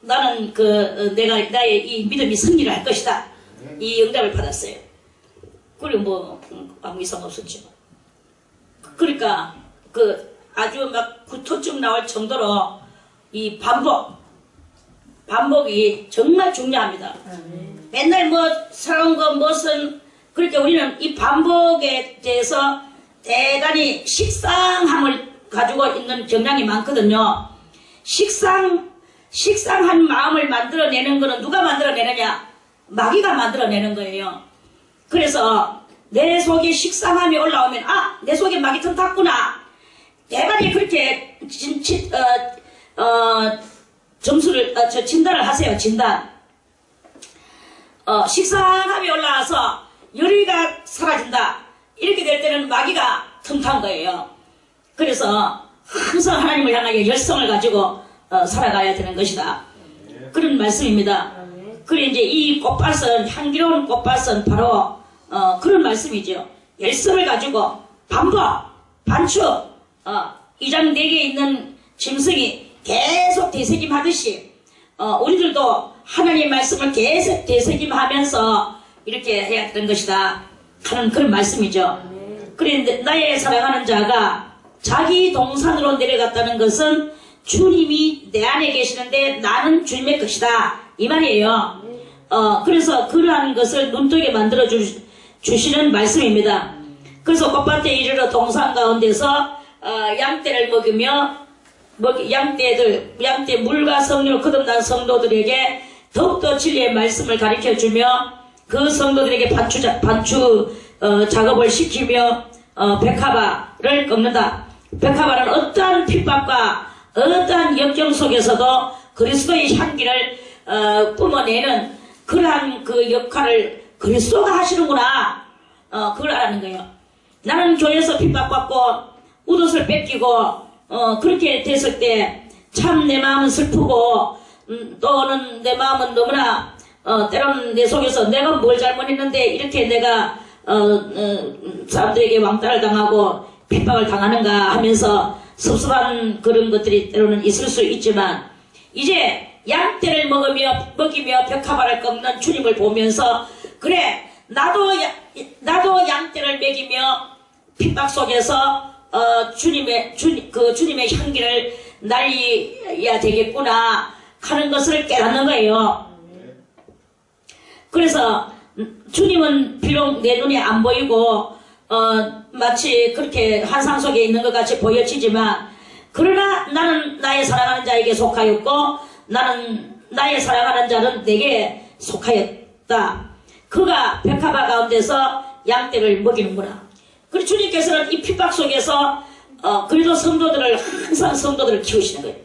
나는 나의 이 믿음이 승리를 할 것이다. 이 응답을 받았어요. 그리고 아무 이상 없었죠. 그러니까 아주 막 구토증 나올 정도로 이 반복이 정말 중요합니다. 맨날 새로운 거 무슨 그렇게 우리는 이 반복에 대해서 대단히 식상함을 가지고 있는 경향이 많거든요. 식상한 마음을 만들어내는 거는 누가 만들어내느냐? 마귀가 만들어내는 거예요. 그래서 내 속에 식상함이 올라오면 내 속에 마귀 틈 탔구나. 대단히 그렇게 점수를 진단을 하세요. 진단. 식상함이 올라와서 열의가 사라진다. 이렇게 될 때는 마귀가 틈탄 거예요. 그래서 항상 하나님을 향하여 열성을 가지고 살아가야 되는 것이다. 그런 말씀입니다. 그래 이제 이 꽃밭은 향기로운 꽃밭은 바로 그런 말씀이죠. 열성을 가지고 반축 2장 4개에 있는 짐승이 계속 되새김하듯이 우리들도 하나님의 말씀을 계속 되새김하면서 이렇게 해야 되는 것이다 하는 그런 말씀이죠. 그런데 나의 사랑하는 자가 자기 동산으로 내려갔다는 것은 주님이 내 안에 계시는데 나는 주님의 것이다 이 말이에요. 그래서 그러한 것을 눈뜨게 만들어 주시는 말씀입니다. 그래서 꽃밭에 이르러 동산 가운데서 양떼를 먹이며 양떼 물과 성령을 거듭난 성도들에게 더욱더 진리의 말씀을 가르쳐주며 그 성도들에게 반추 작업을 시키며 백합화를 꺾는다. 백합화는 어떠한 핍박과 어떠한 역경 속에서도 그리스도의 향기를 뿜어내는 그러한 그 역할을 그리스도가 하시는구나. 그걸 알아는 거예요. 나는 교회에서 핍박받고 웃옷을 뺏기고 그렇게 됐을 때 참 내 마음은 슬프고 또는 내 마음은 너무나 때로는 내 속에서 내가 뭘 잘못했는데 이렇게 내가 사람들에게 왕따를 당하고 핍박을 당하는가 하면서 섭섭한 그런 것들이 때로는 있을 수 있지만 이제 양떼를 먹이며 벽화발을 꺾는 주님을 보면서 그래 나도 나도 양떼를 먹이며 핍박 속에서 주님의 향기를 날려야 되겠구나 하는 것을 깨닫는 거예요. 그래서 주님은 비록 내 눈에 안 보이고 마치 그렇게 환상 속에 있는 것 같이 보여지지만, 그러나 나는 나의 사랑하는 자에게 속하였고 나는 나의 사랑하는 자는 내게 속하였다. 그가 백합화 가운데서 양떼를 먹이는구나. 그리고 주님께서는 이 핍박 속에서 그래도 항상 성도들을 키우시는 거예요.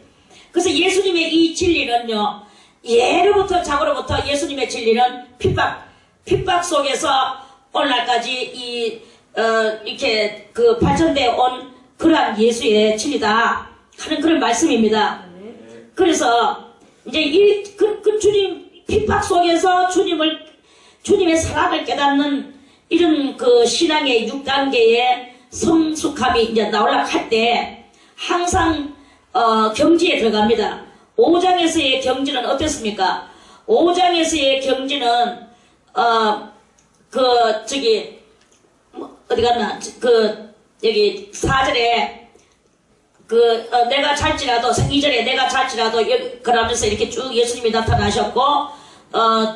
그래서 예수님의 이 진리는요, 예로부터 자고로부터 예수님의 진리는 핍박 속에서 오늘날까지 이렇게 그 발전되어 온 그러한 예수의 진리다 하는 그런 말씀입니다. 그래서 이제 주님 핍박 속에서 주님의 사랑을 깨닫는 이런 그 신앙의 6단계의 성숙함이 이제 나오려고 할 때 항상 경지에 들어갑니다. 5장에서의 경지는 어땠습니까? 5장에서의 경지는 어디 갔나? 여기 4절에 내가 잘지라도 2절에 내가 잘지라도 그러면서 이렇게 쭉 예수님이 나타나셨고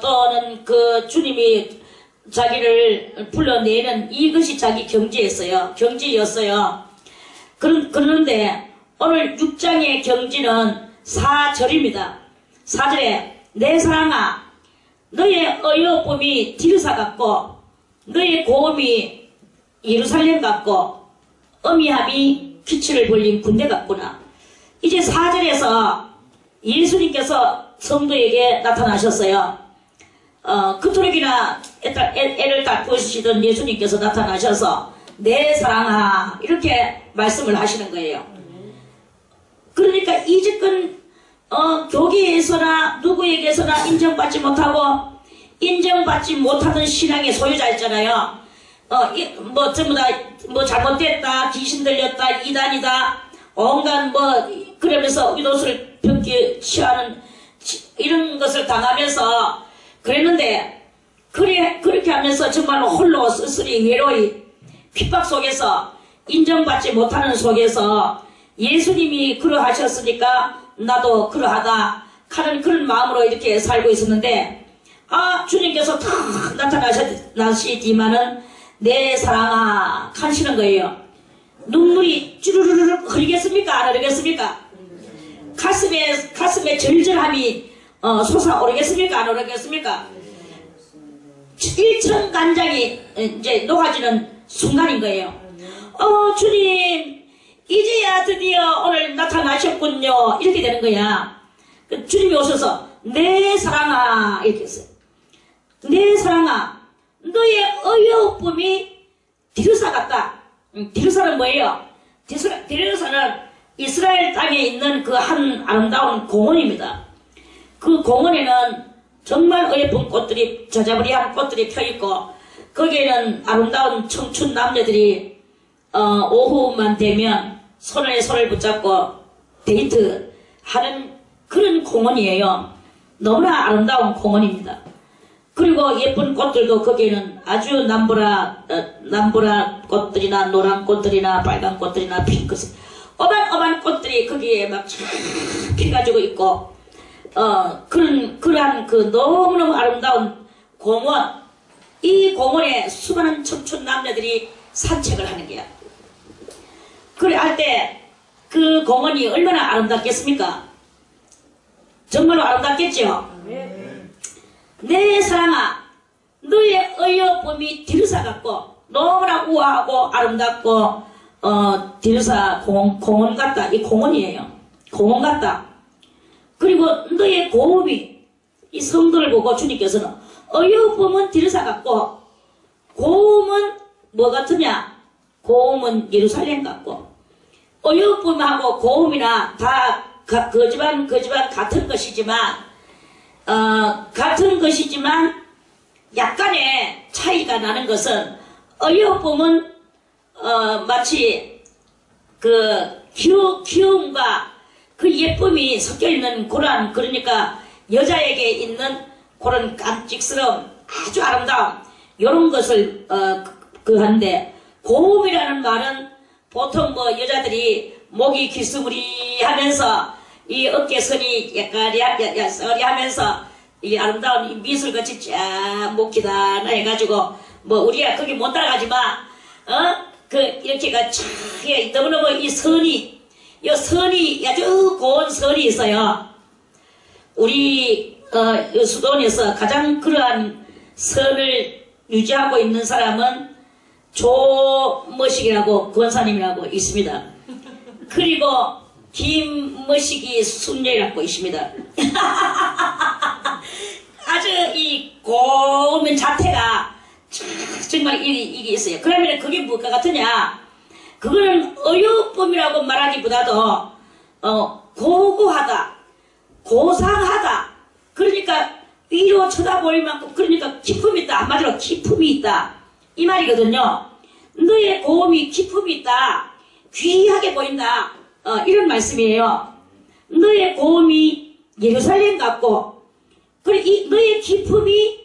또는 그 주님이 자기를 불러내는 이것이 자기 경지였어요. 그런데 오늘 6장의 경지는 4절입니다. 4절에 내 사랑아 너의 어여쁨이 디르사 같고 너의 고음이 예루살렘 같고 어미함이 기치를 벌린 군대 같구나. 이제 4절에서 예수님께서 성도에게 나타나셨어요. 그토록이나 애를 딱 보시던 예수님께서 나타나셔서 내 사랑아 이렇게 말씀을 하시는 거예요. 그러니까 이제껏 교계에서나 누구에게서나 인정받지 못하고 인정받지 못하던 신앙의 소유자 있잖아요. 전부 다 잘못됐다, 귀신 들렸다, 이단이다, 온갖 그러면서 의도수를 벽에 취하는 이런 것을 당하면서 그랬는데, 그렇게 하면서 정말로 홀로 쓸쓸히 외로이 핍박 속에서 인정받지 못하는 속에서 예수님이 그러하셨으니까 나도 그러하다 하는 그런 마음으로 이렇게 살고 있었는데, 주님께서 탁 나타나시지만은 내 사랑아 하시는 거예요. 눈물이 쭈르르르 흐르겠습니까? 안 흐르겠습니까? 가슴에 절절함이 솟아오르겠습니까? 안 오르겠습니까? 일천간장이 이제 녹아지는 순간인 거예요. 주님 이제야 드디어 오늘 나타나셨군요. 이렇게 되는 거야. 주님이 오셔서 내 사랑아 이렇게 했어요. 내 사랑아 너의 어여쁨이 디르사 같다. 디르사는 뭐예요? 디르사는 이스라엘 땅에 있는 그 한 아름다운 공원입니다. 그 공원에는 정말 어여쁜 꽃들이 저자부리한 꽃들이 펴있고 거기에는 아름다운 청춘 남녀들이 오후만 되면 손에 손을 붙잡고 데이트하는 그런 공원이에요. 너무나 아름다운 공원입니다. 그리고 예쁜 꽃들도 거기에는 아주 남보라 꽃들이나 노란 꽃들이나 빨간 꽃들이나 핑크색 어마어마한 꽃들이 거기에 막 피가지고 있고 그러한 그 너무너무 아름다운 공원, 이 공원에 수많은 청춘 남녀들이 산책을 하는 거야. 그래 할 때 그 공원이 얼마나 아름답겠습니까? 정말로 아름답겠죠? 내 사랑아 너의 어여쁨이 디르사 같고 너무나 우아하고 아름답고 디르사 공원 같다. 이 공원이에요. 공원 같다. 그리고 너의 고음이 이 성도를 보고 주님께서는 어여쁨은 디르사 같고 고음은 뭐 같으냐? 고음은 예루살렘 같고 어여쁨하고 고음이나 다 그 집안 같은 것이지만 약간의 차이가 나는 것은 어여쁨은 마치 그 귀여움과 그 예쁨이 섞여 있는 그러니까 여자에게 있는 그런 깜찍스러움, 아주 아름다움, 요런 것을 한데 고음이라는 말은 보통 뭐 여자들이 목이 기스무리하면서 이 어깨선이 약간 야야야하면서 이 아름다운 이 미술같이 쫙 목기다 해가지고 뭐 우리가 거기 못 따라가지만 이렇게가 쫙 너무너무 이 선이 아주 고운 선이 있어요. 우리 수도원에서 가장 그러한 선을 유지하고 있는 사람은 조머식이라고 권사님이라고 있습니다. 그리고 김머식이 순례라고 있습니다. 아주 이 고운 자태가 정말 이게 있어요. 그러면 그게 뭐가 같으냐? 그거는 어여쁨이라고 말하기보다도 고고하다, 고상하다. 그러니까 위로 쳐다볼 만큼 그러니까 기품이 있다. 한마디로 기품이 있다. 이 말이거든요. 너의 고음이 기품이 있다. 귀하게 보인다. 이런 말씀이에요. 너의 고음이 예루살렘 같고 그리고 너의 기품이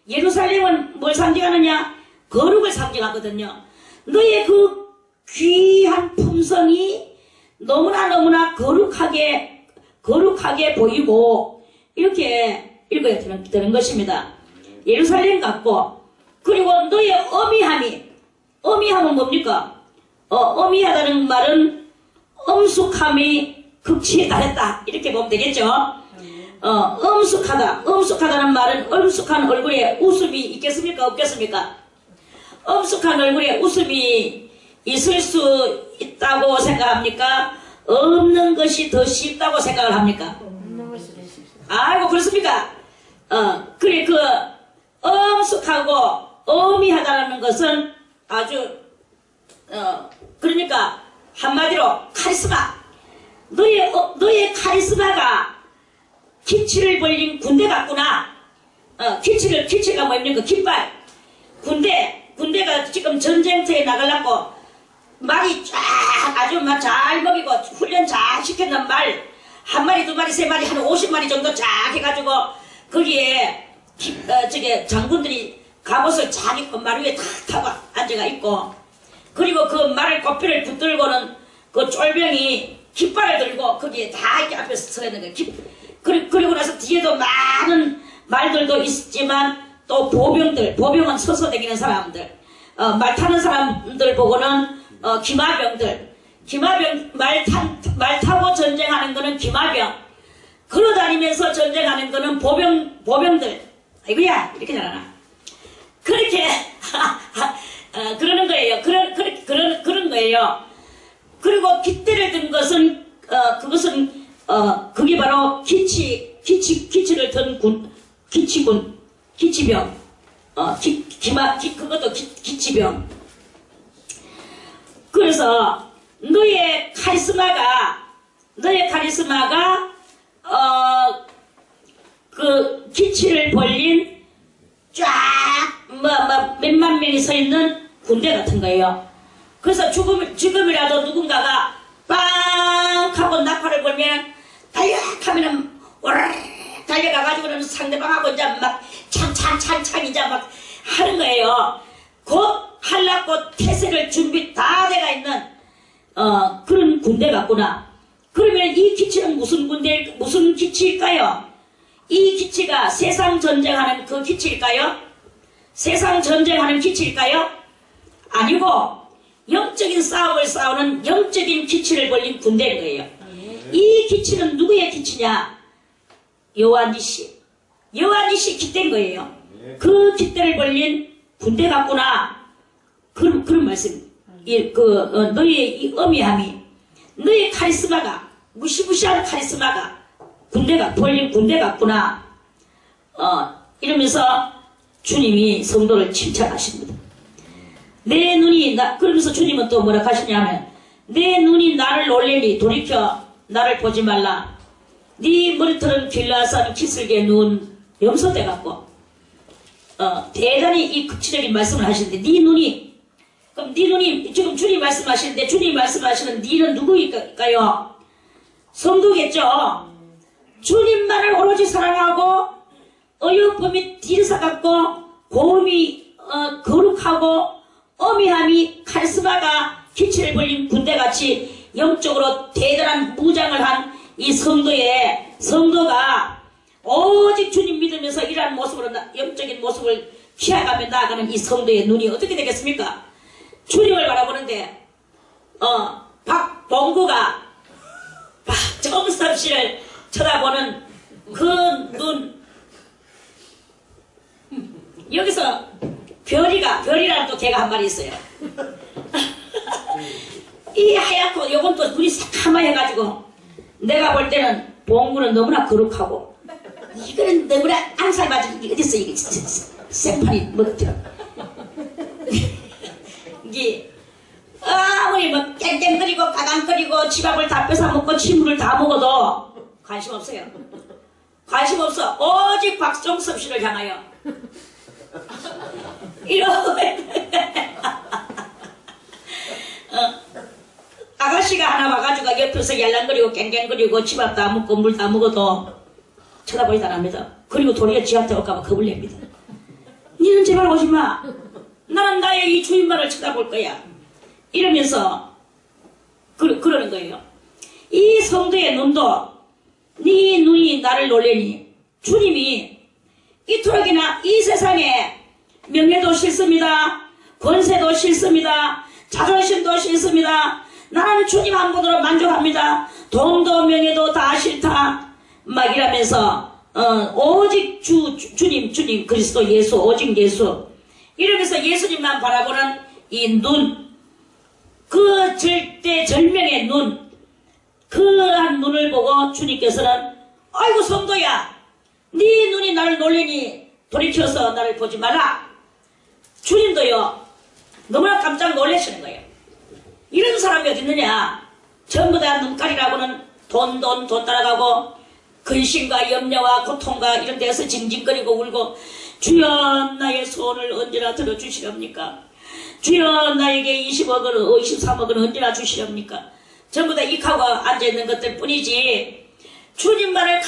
예루살렘은 뭘 상징하느냐? 거룩을 상징하거든요. 너의 그 귀한 품성이 너무나 거룩하게 보이고 이렇게 읽어야 되는 것입니다. 예루살렘 같고 그리고 너의 어미함은 뭡니까? 어미하다는 말은 엄숙함이 극치에 달했다 이렇게 보면 되겠죠. 엄숙하다는 말은 엄숙한 얼굴에 웃음이 있겠습니까? 없겠습니까? 엄숙한 얼굴에 웃음이 있을 수 있다고 생각합니까? 없는 것이 더 쉽다고 생각을 합니까? 없는 것이 될 수 있어요. 아이고 그렇습니까? 그래 그 엄숙하고 어미하다는 것은 아주 그러니까 한마디로 카리스마. 너의 카리스마가 기치를 벌린 군대 같구나. 기치가 뭡니까? 깃발. 군대가 지금 전쟁터에 나가려고 말이 쫙 아주 막 잘 먹이고 훈련 잘 시켰는 말 한 마리 두 마리 세 마리 한 50마리 정도 쫙 해가지고 거기에 장군들이 갑옷을 쫙 입고 말 위에 탁 타고 앉아가 있고 그리고 그 말을 꼬피를 붙들고는 그 쫄병이 깃발을 들고 거기에 다 이렇게 앞에서 서 있는 거예요. 그리고 나서 뒤에도 많은 말들도 있지만 또 보병은 서서 다니는 사람들, 말 타는 사람들 보고는 기마병 말 타고 전쟁하는 거는 기마병, 걸어다니면서 전쟁하는 거는 보병들. 아이고야 이렇게 잘하나? 그렇게 그러는 거예요. 그런 거예요. 그리고 깃대를 든 것은 그것은 그게 바로 기치를 든 기치병. 그것도 기치병. 그래서 너의 카리스마가 그 기치를 벌린 쫙 몇만 명이 서 있는 군대 같은 거예요. 그래서 지금이라도 누군가가 빵 하고 나팔을 불면 달려가면은 오르르 달려가가지고는 상대방하고 이제 막 창 이제 막 하는 거예요. 곧 하려고 태세를 준비 다 돼가 있는 그런 군대 같구나. 그러면 이 기치는 무슨 기치일까요? 이 기치가 세상 전쟁하는 그 기치일까요? 세상 전쟁하는 기치일까요? 아니고 영적인 싸움을 싸우는 영적인 기치를 벌린 군대인 거예요. 이 기치는 누구의 기치냐? 여호와니시 깃대인 거예요. 그 깃대를 벌린 군대 같구나. 그런 말씀. 너의 이 어미함이, 너의 카리스마가, 무시무시한 카리스마가 벌린 군대 같구나. 이러면서 주님이 성도를 칭찬하십니다. 내 눈이 그러면서 주님은 또 뭐라 하시냐면, 내 눈이 나를 놀래니 돌이켜 나를 보지 말라. 네 머리털은 길라산 기슭의 눈 염소대 같고 대단히 이 극치적인 말씀을 하시는데 그럼 네 눈이 지금 주님 말씀하시는데 주님 말씀하시는 네는 누구일까요? 성도겠죠. 주님만을 오로지 사랑하고 어여쁨이 뒤에서 같고 고음이 거룩하고 어미함이 카리스마가 기치를 벌린 군대같이 영적으로 대단한 무장을 한 이 성도가 오직 주님 믿으면서 이러한 모습으로 영적인 모습을 취해가며 나아가는 이 성도의 눈이 어떻게 되겠습니까? 주님을 바라보는데 박봉구가 박정섭 씨를 쳐다보는 그 눈, 여기서 별이라는 또 개가 한 마리 있어요. 이 하얗고 요건 또 눈이 새카맣게 해가지고 내가 볼 때는 봉구는 너무나 거룩하고 이거는 너무나 앙살 맞은 게 어딨어 이게 생판이 먹었더라. 이게 아무리 뭐 땡땡거리고 가강거리고 집 앞을 다 뺏어먹고 침물을 다 먹어도 관심 없어요. 관심 없어. 오직 박정섭 씨를 향하여 이러고 아가씨가 하나 와가지고 옆에서 yar랑거리고 깽깽거리고 집 앞 다 먹고 물 다 먹어도 쳐다보지도 않습니다. 그리고 도리어 지한테 올까봐 겁을 냅니다. 니는 제발 오지마. 나는 나의 이 주인만을 쳐다볼 거야. 이러면서 그러는 거예요. 이 성도의 눈도 네 눈이 나를 놀래니 주님이 이토록이나 이 세상에 명예도 싫습니다. 권세도 싫습니다. 자존심도 싫습니다. 나는 주님 한 분으로 만족합니다. 돈도 명예도 다 싫다. 막 이러면서 오직 주님 그리스도 예수 오직 예수 이러면서 예수님만 바라보는 이 눈, 그 절대 절명의 눈, 그한 눈을 보고 주님께서는 아이고 성도야 네 눈이 나를 놀래니 돌이켜서 나를 보지 마라. 주님도요 너무나 깜짝 놀라시는 거예요. 이런 사람이 어디 있느냐. 전부 다 눈깔이라고는 돈 따라가고 근심과 염려와 고통과 이런 데서 징징거리고 울고 주여 나의 소원을 언제나 들어주시렵니까? 주여 나에게 20억을 23억을 언제나 주시렵니까? 전부 다 익하고 앉아있는 것들 뿐이지 주님만을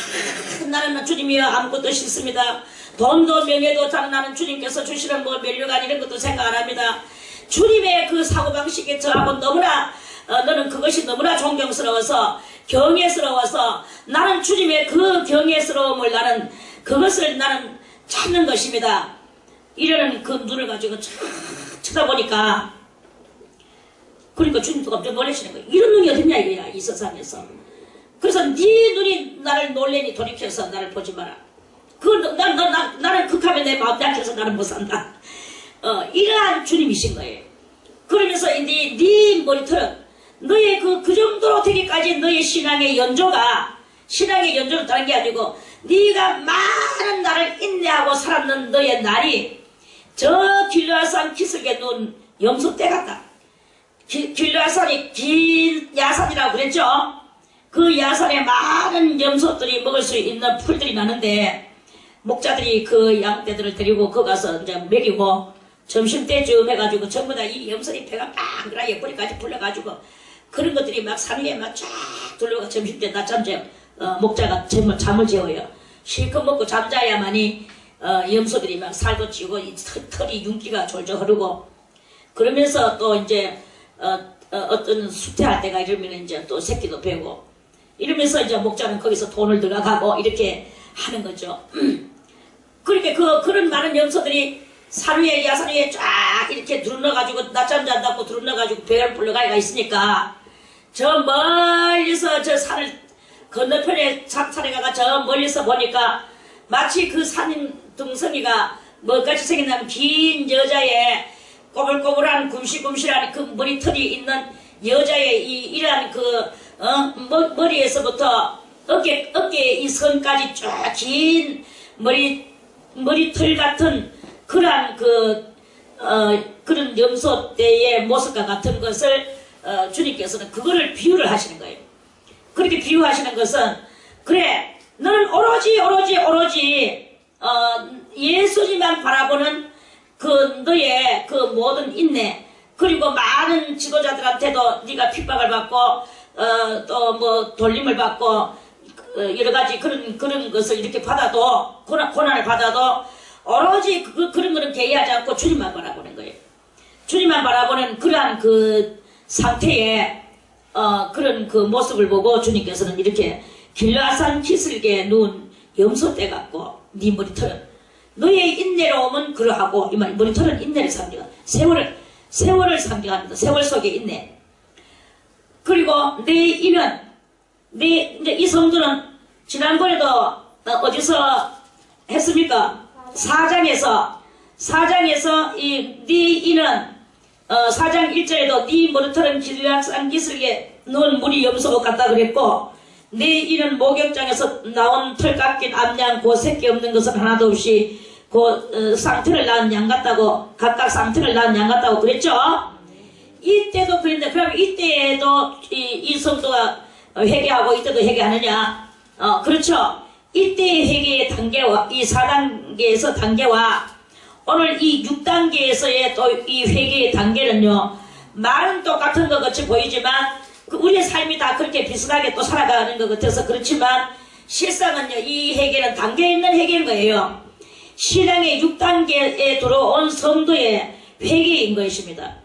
나는 주님이여 아무것도 싫습니다. 돈도 명예도 다른 나는 주님께서 주시는 뭐 면류관 이런 것도 생각 안 합니다. 주님의 그 사고방식에 저하고 너무나 너는 그것이 너무나 존경스러워서 경외스러워서 나는 주님의 그 경외스러움을 나는 그것을 나는 찾는 것입니다. 이러는 그 눈을 가지고 쳐다보니까 그러니까 주님도 깜짝 놀라시는 거예요. 이런 눈이 어딨냐 이거야 이 세상에서. 그래서 네 눈이 나를 놀래니 돌이켜서 나를 보지 마라. 나는 극하면 내 마음 약해서 나는 못 산다. 이러한 주님이신 거예요. 그러면서 네 머리털은 너의 그 정도로 되기까지 너의 신앙의 연조로 다른 게 아니고 네가 많은 날을 인내하고 살았는 너의 날이 저 길르앗산 기슭에 놓은 염소떼 같다. 길르앗산이 긴 야산이라고 그랬죠. 그 야산에 많은 염소들이 먹을 수 있는 풀들이 나는데 목자들이 그 양떼들을 데리고 거 가서 이제 먹이고 점심때쯤 해가지고 전부 다 이 염소리 배가 빵그라게 뿌리까지 불러가지고 그런 것들이 막 산 위에 막 쫙 둘러가 점심때 낮잠 재 목자가 잠을 재워요. 실컷 먹고 잠자야만이 염소들이 막 살도 찌고 이 털이 윤기가 졸졸 흐르고 그러면서 또 이제 어떤 수태할 때가 이러면 이제 또 새끼도 배고 이러면서 이제 목자는 거기서 돈을 들어가고 이렇게 하는 거죠. 그러니까 그런 많은 염소들이 산 위에 야산 위에 쫙 이렇게 두루넣어가지고 낮잠 잔다고 두루넣어가지고 배를 불러가기가 있으니까 저 멀리서 저 산을 건너편에 산에 가가 저 멀리서 보니까 마치 그 산 등성이가 뭐같이 생겼냐면 긴 여자의 꼬불꼬불한 굽실굽실한 그 머리털이 있는 여자의 이러한 머리에서부터 어깨 이 선까지 쫙 긴 머리털 같은 그러한 그런 염소떼의 모습과 같은 것을 주님께서는 그거를 비유를 하시는 거예요. 그렇게 비유하시는 것은 그래 너는 오로지 예수님만 바라보는 그 너의 그 모든 인내 그리고 많은 지도자들한테도 네가 핍박을 받고 또 뭐 돌림을 받고 여러 가지 그런 것을 이렇게 받아도 고난을 받아도 오로지 그런 거는 개의하지 않고 주님만 바라보는 거예요. 주님만 바라보는 그러한 그 상태에 그런 그 모습을 보고 주님께서는 이렇게 길라산 기슭에 누운 염소떼 같고 네 머리털은 너의 인내로 오면 그러하고 이 말 머리털은 인내를 상징합니다. 세월을 상징합니다. 세월 속의 인내. 그리고 내 이는 이제 이 성도는 지난번에도 어디서 했습니까? 사장에서 네 이는 4장 1절에도 네 머리털은 길라산 기슭에 누운 무리 염소 같다 그랬고 네 이는 목욕장에서 나온 털 깎인 암양 그 새끼 없는 것은 하나도 없이 그 상태를 낳은 양 같다고 각각 상태를 낳은 양 같다고 그랬죠? 이때도 그랬는데 그러면 이때에도 이 성도가 회개하고 이때도 회개하느냐? 그렇죠. 이때의 회개의 단계와 이 4단계에서 단계와 오늘 이 6단계에서의 또 이 회개의 단계는요, 말은 똑같은 것 같이 보이지만 우리의 삶이 다 그렇게 비슷하게 또 살아가는 것 같아서 그렇지만 실상은요, 이 회개는 단계에 있는 회개인 거예요. 신앙의 6단계에 들어온 성도의 회개인 것입니다.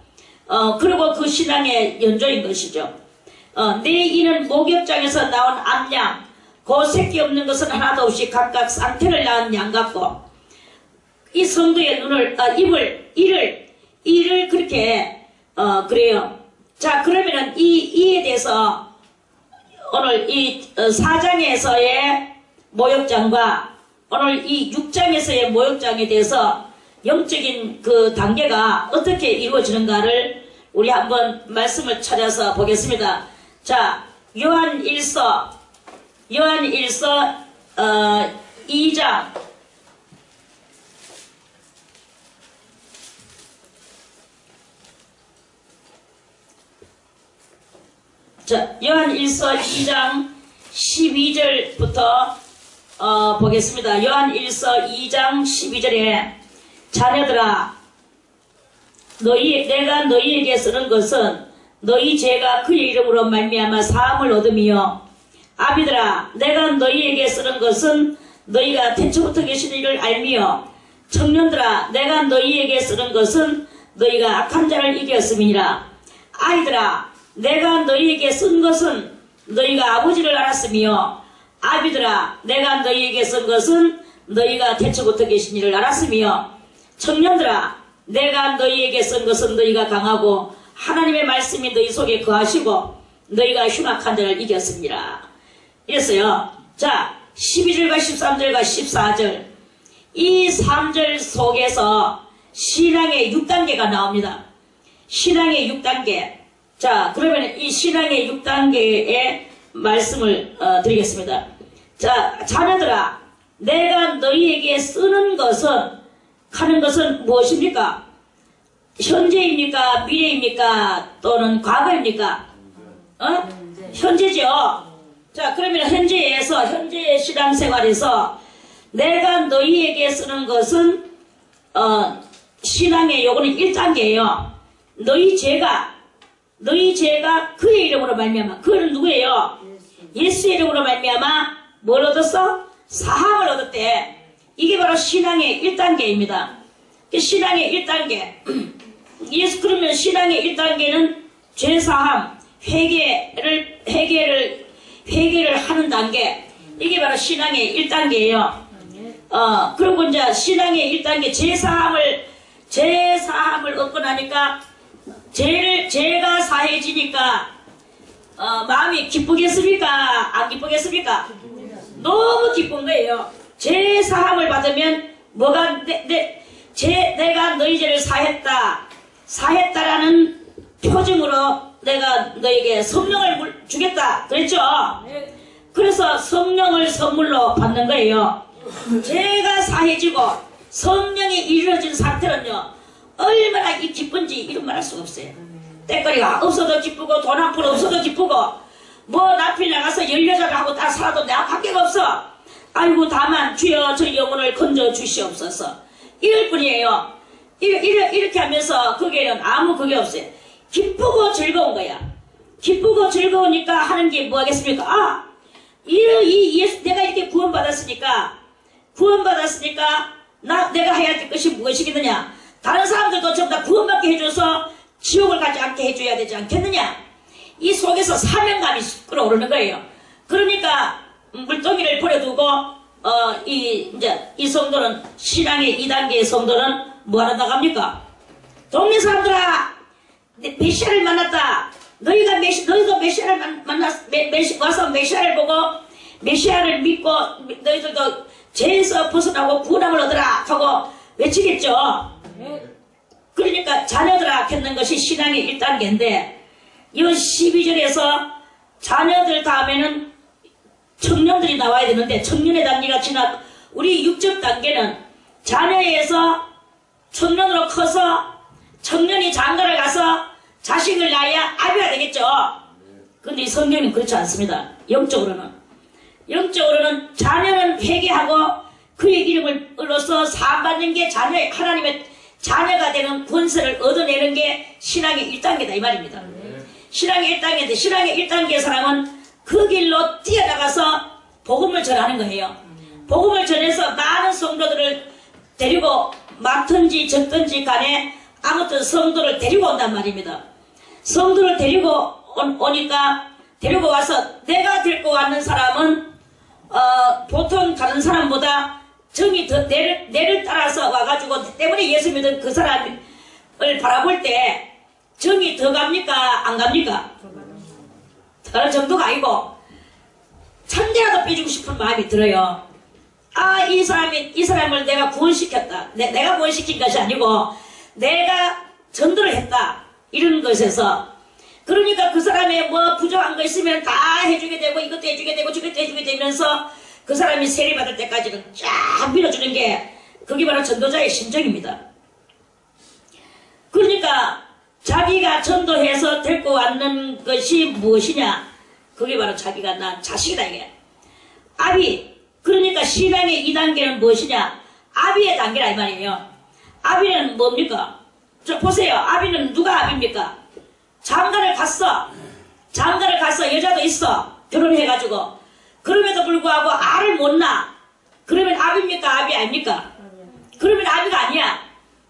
그리고 그 신앙의 연조인 것이죠. 내 이는 목욕장에서 나온 암양, 그 새끼 없는 것은 하나도 없이 각각 상태를 낳은 양 같고, 이 성도의 이를 그렇게, 그래요. 자, 그러면은 이에 대해서 오늘 이 4장에서의 모욕장과 오늘 이 6장에서의 모욕장에 대해서 영적인 그 단계가 어떻게 이루어지는가를 우리 한번 말씀을 찾아서 보겠습니다. 자, 요한 1서 2장 자, 요한 1서 2장 12절부터 보겠습니다. 요한 1서 2장 12절에 자녀들아 내가 너희에게 쓰는 것은 너희 죄가 그의 이름으로 말미암아 사함을 얻으며 아비들아 내가 너희에게 쓰는 것은 너희가 태초부터 계신 이를 알며 청년들아 내가 너희에게 쓰는 것은 너희가 악한 자를 이겼음이니라. 아이들아 내가 너희에게 쓴 것은 너희가 아버지를 알았으며 아비들아 내가 너희에게 쓴 것은 너희가 태초부터 계신 이를 알았으며 청년들아 내가 너희에게 쓴 것은 너희가 강하고 하나님의 말씀이 너희 속에 거하시고 너희가 흉악한 자를 이겼습니다. 이랬어요. 자 12절과 13절과 14절 이 3절 속에서 신앙의 6단계가 나옵니다. 신앙의 6단계. 자, 그러면 이 신앙의 6단계의 말씀을 드리겠습니다. 자, 자녀들아, 내가 너희에게 쓰는 것은, 하는 것은 무엇입니까? 현재입니까? 미래입니까? 또는 과거입니까? 현재죠. 자, 그러면 현재의 신앙생활에서 내가 너희에게 쓰는 것은, 신앙의 요거는 1단계예요. 너희 죄가 그의 이름으로 말미암아. 그는 누구예요? 예수의 이름으로 말미암아 뭘 얻었어? 사함을 얻었대. 이게 바로 신앙의 1단계입니다. 신앙의 1단계. 그러면 신앙의 1단계는 죄사함, 회개를 하는 단계. 이게 바로 신앙의 1단계예요. 그리고 이제 신앙의 1단계 죄사함을 얻고 나니까 죄가 사해지니까 마음이 기쁘겠습니까? 안 기쁘겠습니까? 너무 기쁜 거예요. 죄 사함을 받으면 내가 너희 죄를 사했다라는 표징으로 내가 너에게 성령을 주겠다 그랬죠? 그래서 성령을 선물로 받는 거예요. 죄가 사해지고 성령이 이루어진 상태는요 얼마나 기쁜지 이런 말 할 수가 없어요. 때거리가 없어도 기쁘고 돈 한 푼 없어도 기쁘고 뭐 나필 나가서 열여자를 하고 다 살아도 내가 관계가 없어. 아이고 다만 주여 저 영혼을 건져 주시옵소서 이럴 뿐이에요. 이렇게 하면서 거기에는 아무 그게 없어요. 기쁘고 즐거운 거야. 기쁘고 즐거우니까 하는 게 뭐 하겠습니까? 내가 이렇게 구원받았으니까 내가 해야 될 것이 무엇이겠느냐? 다른 사람들도 전부 다 구원받게 해줘서 지옥을 가지 않게 해줘야 되지 않겠느냐? 이 속에서 사명감이 끌어오르는 거예요. 그러니까 물동이를 버려두고 이 성도는 신앙의 2단계의 성도는 뭐하러 나갑니까? 동네 사람들아, 메시아를 만났다. 너희도 메시아를 와서 메시아를 보고 메시아를 믿고 너희들도 죄에서 벗어나고 구원함을 얻으라 하고 외치겠죠. 그러니까 자녀들아 했는 것이 신앙의 1단계인데 이 12절에서 자녀들 다음에는 청년들이 나와야 되는데 청년의 단계가 지나 우리 6절 단계는 자녀에서 청년으로 커서 청년이 장가를 가서 자식을 낳아야 아비가 되겠죠. 근데 이 성경은 그렇지 않습니다. 영적으로는 자녀는 회개하고 그의 이름으로써 사함받는 게 하나님의 자녀가 되는 권세를 얻어내는 게 신앙의 1단계다 이 말입니다. 신앙의 1단계인데 신앙의 1단계 사람은 그 길로 뛰어나가서 복음을 전하는 거예요. 복음을 전해서 많은 성도들을 데리고 많든지 적든지 간에 아무튼 성도를 데리고 온단 말입니다. 성도를 데리고 오니까 데리고 와서 내가 데리고 왔는 사람은 보통 다른 사람보다 정이 더 내를 따라서 와가지고 때문에 예수 믿은 그 사람을 바라볼 때 정이 더 갑니까? 안 갑니까? 그런 정도가 아니고 천대라도 빼주고 싶은 마음이 들어요. 이 사람을 내가 구원시켰다. 내가 구원시킨 것이 아니고 내가 전도를 했다. 이런 것에서 그러니까 그 사람의 뭐 부족한 거 있으면 다 해주게 되고 이것도 해주게 되고 저것도 해주게 되면서 그 사람이 세례받을 때까지는 쫙 밀어주는 게 그게 바로 전도자의 심정입니다. 그러니까 자기가 전도해서 데리고 왔는 것이 무엇이냐? 그게 바로 자기가 낳은 자식이다 이게. 아비. 그러니까 신앙의 2단계는 무엇이냐? 아비의 단계라 이 말이에요. 아비는 뭡니까? 저 보세요. 아비는 누가 아비입니까? 장가를 갔어. 여자도 있어. 결혼해가지고. 그럼에도 불구하고 알을 못 낳아. 그러면 아비입니까? 아비 아닙니까? 그러면 아비가 아니야.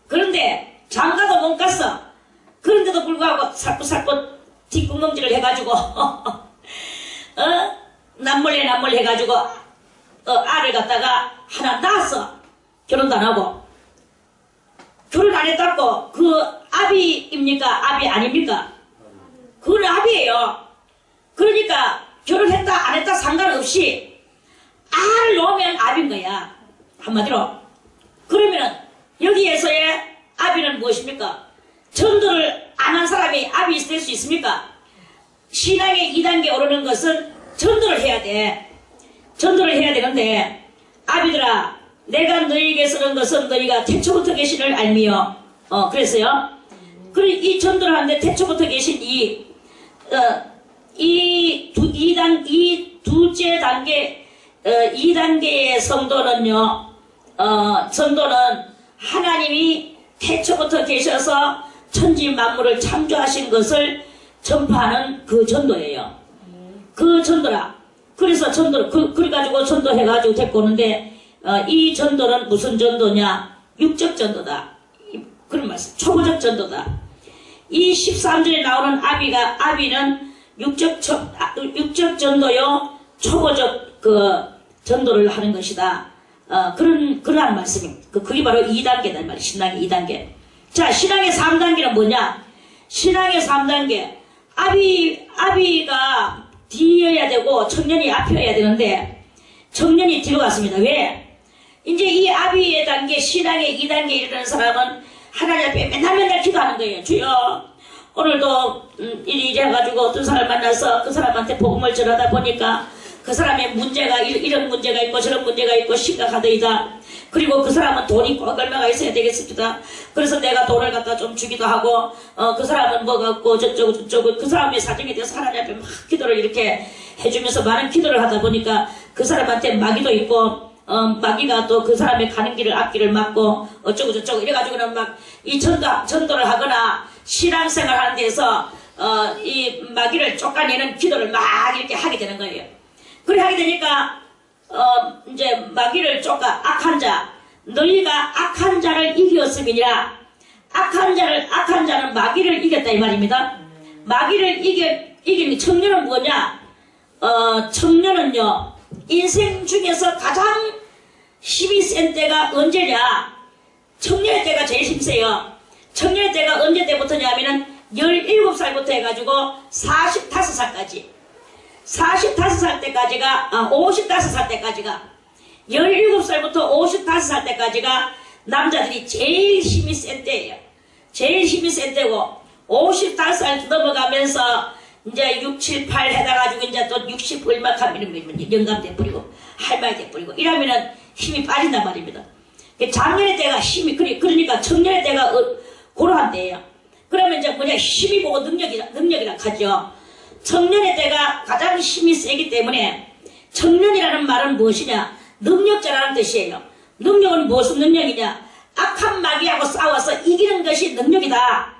그런데 장가도 못 갔어. 그런데도 불구하고 살포살포 뒷구멍질을 해가지고 남몰래 해가지고 알을 갖다가 하나 낳았어. 결혼도 안 하고. 결혼 안 했다고 그 아비입니까? 아비 아닙니까? 그건 아비예요. 그러니까 결혼했다 안 했다 상관없이 알을 놓으면 아비인 거야. 한마디로. 그러면은 여기에서의 아비는 무엇입니까? 전도를 안 한 사람이 아비 될 수 있습니까? 신앙의 2단계 오르는 것은 전도를 해야 돼. 전도를 해야 되는데 아비들아 내가 너희에게 쓰는 것은 너희가 태초부터 계신을 알미요. 그랬어요. 그리고 이 전도를 하는데 태초부터 계신 이 둘째 단계 2단계의 성도는요. 성도는 하나님이 태초부터 계셔서 천지 만물을 창조하신 것을 전파하는 그 전도예요. 그 전도라. 그래서 전도를 그래가지고 전도해가지고 데리고 오는데 이 전도는 무슨 전도냐? 육적 전도다. 그런 말씀. 초보적 전도다. 이 13절에 나오는 아비는 육적 전도요. 초보적 그 전도를 하는 것이다. 그러한 말씀입니다. 그게 바로 2단계다 말이에요. 신앙의 2단계. 자, 신앙의 3단계는 뭐냐? 신앙의 3단계. 아비가 뒤여야 되고 청년이 앞이어야 되는데 청년이 뒤로 갔습니다. 왜? 이제 이 아비의 단계, 신앙의 2단계에 이르는 사람은 하나님 앞에 맨날 기도하는 거예요. 주여, 오늘도 이리 해가지고 어떤 사람 만나서 그 사람한테 복음을 전하다 보니까 그 사람의 문제가 이런 문제가 있고 저런 문제가 있고 심각하더이다. 그리고 그 사람은 돈이 꼭 얼마가 있어야 되겠습니다. 그래서 내가 돈을 갖다 좀 주기도 하고 그 사람은 뭐 갖고 저쩌고 그 사람의 사정에 대해서 하나님 앞에 막 기도를 이렇게 해주면서 많은 기도를 하다 보니까 그 사람한테 마귀도 있고 마귀가 또 그 사람의 가는 길을 앞길을 막고 어쩌고 저쩌고 이래가지고는 막 이 전도를 하거나 신앙생활 하는 데서 이 마귀를 쫓아내는 기도를 막 이렇게 하게 되는 거예요. 그래 하게 되니까 이제 마귀를 쫓아 악한 자 너희가 악한 자를 이겼음이니라. 악한 자는 마귀를 이겼다 이 말입니다. 마귀를 이기는 청년은 뭐냐? 청년은요, 인생 중에서 가장 힘이 센 때가 언제냐? 청년의 때가 제일 힘세요. 청년의 때가 언제 때부터냐 하면은 17살부터 해가지고 45살까지. 45살 때까지가, 55살 때까지가, 17살부터 55살 때까지가 남자들이 제일 힘이 센 때예요. 제일 힘이 센 때고, 55살 넘어가면서 이제 6, 7, 8 해다가지고 이제 또 60 얼마 가면 영감 돼버리고, 할머니 돼버리고, 이러면은 힘이 빠진단 말입니다. 장년의 때가 힘이, 그러니까 청년의 때가 고러한 때예요. 그러면 이제 뭐냐, 힘이 보고 능력이라 하죠. 청년의 때가 가장 힘이 세기 때문에 청년이라는 말은 무엇이냐? 능력자라는 뜻이에요. 능력은 무슨 능력이냐? 악한 마귀하고 싸워서 이기는 것이 능력이다.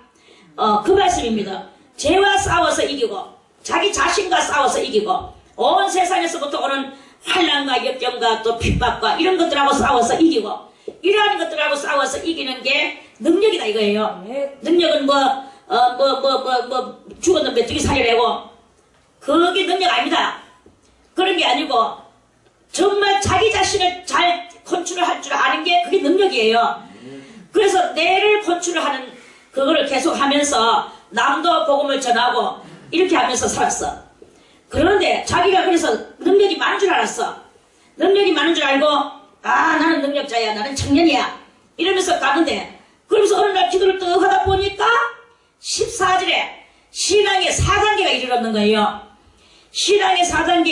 그 말씀입니다. 죄와 싸워서 이기고 자기 자신과 싸워서 이기고 온 세상에서부터 오는 환난과 역경과 또 핍박과 이런 것들하고 싸워서 이기고 이러한 것들하고 싸워서 이기는 게 능력이다 이거예요. 능력은 죽었는 메뚜기 살려내고 그게 능력 아닙니다. 그런 게 아니고 정말 자기 자신을 잘 컨트롤할 줄 아는 게 그게 능력이에요. 그래서 뇌를 컨트롤하는 그거를 계속 하면서 남도 복음을 전하고 이렇게 하면서 살았어. 그런데 자기가 그래서 능력이 많은 줄 알았어. 능력이 많은 줄 알고 나는 능력자야, 나는 청년이야 이러면서 가는데, 그러면서 어느 날 기도를 떡 하다 보니까 14절에 신앙의 4단계가 이르렀는 거예요. 신앙의 4단계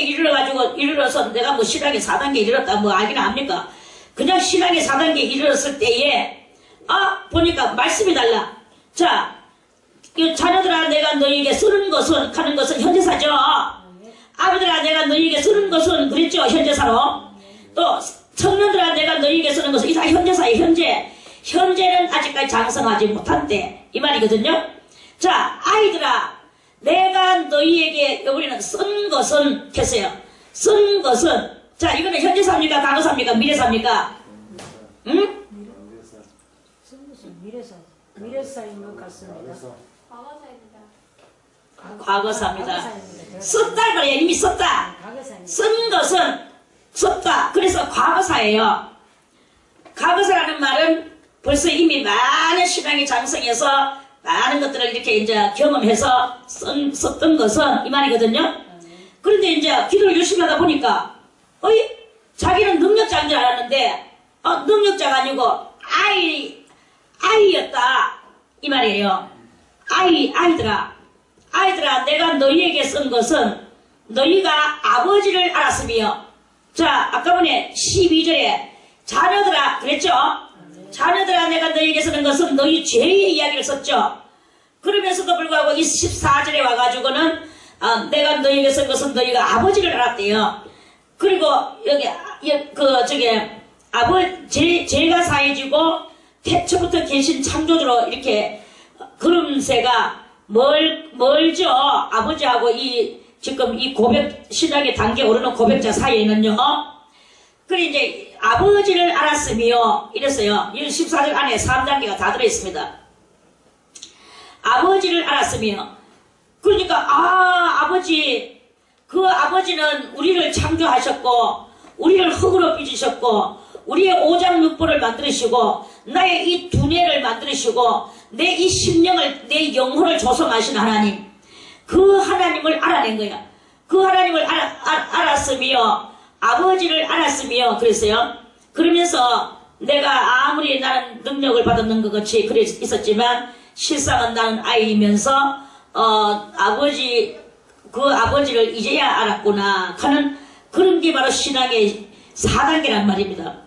이르러서 내가 뭐 신앙의 4단계 이르렀다 뭐 알기는 합니까? 그냥 신앙의 4단계 이르렀을 때에 보니까 말씀이 달라. 자, 자녀들아 내가 너희에게 쓰는 것은 하는 것은 현재사죠. 아버들아 내가 너희에게 쓰는 것은 그랬죠, 현재사로. 또 청년들아 내가 너희에게 쓰는 것은 이다 현재사예요. 현재는 아직까지 장성하지 못한 때 이 말이거든요. 자, 아이들아 내가 너희에게 우리는 쓴 것은 했어요. 쓴 것은, 자 이거는 현재사입니까 과거사입니까 미래사입니까? 응? 미래사인 것 같습니다. 과거사입니다. 썼다 그래요. 이미 썼다. 쓴 것은 썼다. 그래서 과거사예요. 과거사라는 말은 벌써 이미 많은 신앙이 장성해서 많은 것들을 이렇게 이제 경험해서 썼던 것은 이 말이거든요. 그런데 이제 기도를 열심히 하다 보니까 자기는 능력자인 줄 알았는데 능력자가 아니고 아이였다 이 말이에요. 아이들아 내가 너희에게 쓴 것은 너희가 아버지를 알았으며, 자 아까 전에 12절에 자녀들아 그랬죠. 자녀들아 내가 너희에게 쓰는 것은 너희 죄의 이야기를 썼죠. 그러면서도 불구하고 이 14절에 와가지고는 내가 너희에게 쓴 것은 너희가 아버지를 알았대요. 그리고 죄가 사해지고 태초부터 계신 창조주로 이렇게 그림새가 멀죠. 아버지하고 지금 이 고백 신학의 단계에 오르는 고백자 사이에는요. 그래 이제 아버지를 알았으며 이랬어요. 이 14절 안에 3단계가 다 들어있습니다. 아버지를 알았으며, 그러니까 아버지, 그 아버지는 우리를 창조하셨고 우리를 흙으로 빚으셨고 우리의 오장육부를 만드시고 나의 이 두뇌를 만드시고 내 이 심령을, 내 영혼을 조성하신 하나님, 그 하나님을 알아낸 거야. 그 하나님을 알았으며 아버지를 알았으며 그랬어요. 그러면서 내가 아무리 나는 능력을 받았는 것 같이 있었지만 실상은 나는 아이이면서 그 아버지를 이제야 알았구나 하는 그런 게 바로 신앙의 4단계란 말입니다.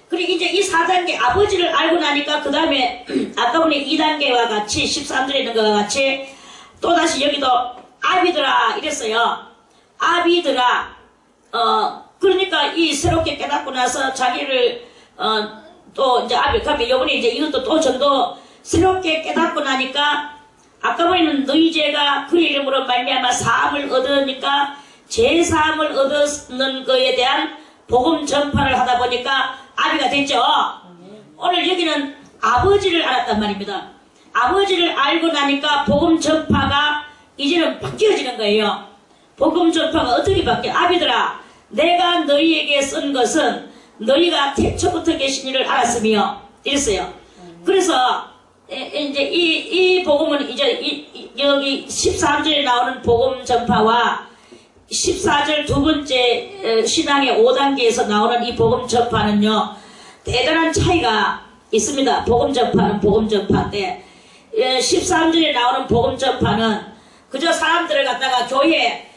그리고 이제 이 4단계 아버지를 알고 나니까 그 다음에 아까 보니 2단계와 같이 13절에 있는 것과 같이 또다시 여기도 아비들아 이랬어요. 아비들아 그러니까 이 새롭게 깨닫고 나서 자기를 또 이제 그러면 요번에 이제 이것도 또 전도 새롭게 깨닫고 나니까 아까 보니는 너희 죄가 그 이름으로 말미암아 사함을 얻으니까 죄 사함을 얻는 거에 대한 복음 전파를 하다 보니까 아비가 됐죠. 오늘 여기는 아버지를 알았단 말입니다. 아버지를 알고 나니까 복음 전파가 이제는 바뀌어지는 거예요. 복음 전파가 어떻게 바뀌어? 아비들아, 내가 너희에게 쓴 것은 너희가 태초부터 계신 이를 알았으며 이랬어요. 그래서 이제 이 복음은 이제 여기 13절에 나오는 복음 전파와 14절 두 번째 신앙의 5단계에서 나오는 이 복음 전파는요, 대단한 차이가 있습니다. 복음 전파는 복음 전파인데 13절에 나오는 복음 전파는 그저 사람들을 갖다가 교회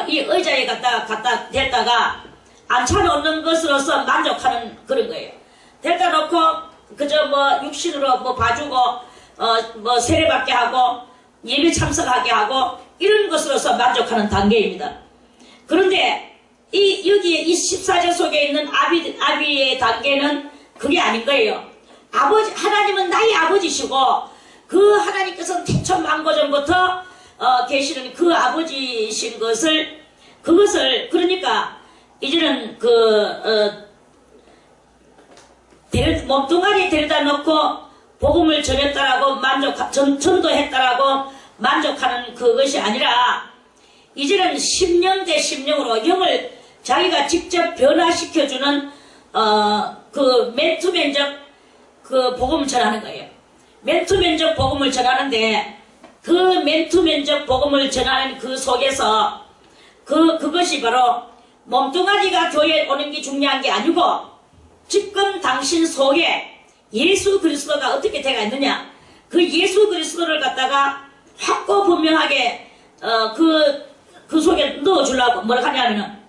이 의자에 갖다 댔다가 안차 놓는 것으로서 만족하는 그런 거예요. 데려다 놓고 그저 뭐 육신으로 뭐 봐주고 뭐 세례받게 하고 예배 참석하게 하고 이런 것으로서 만족하는 단계입니다. 그런데 여기에 이 14절 속에 있는 아비의 단계는 그게 아닌 거예요. 하나님은 나의 아버지시고 그 하나님께서는 태초만고전부터 계시는 그 아버지신 그것을 그러니까 이제는 몸뚱아리 데려다 놓고 복음을 전했다라고 전도했다라고 만족하는 그것이 아니라 이제는 심령 대 심령으로 영을 자기가 직접 변화시켜주는 그 맨투맨적 그 복음을 전하는 거예요. 맨투맨적 복음을 전하는데 그 맨투맨적 복음을 전하는 그 속에서 그것이 바로 몸뚱아리가 교회에 오는 게 중요한 게 아니고 지금 당신 속에 예수 그리스도가 어떻게 되어 있느냐, 그 예수 그리스도를 갖다가 확고 분명하게 그 속에 넣어주려고 뭐라 하냐면은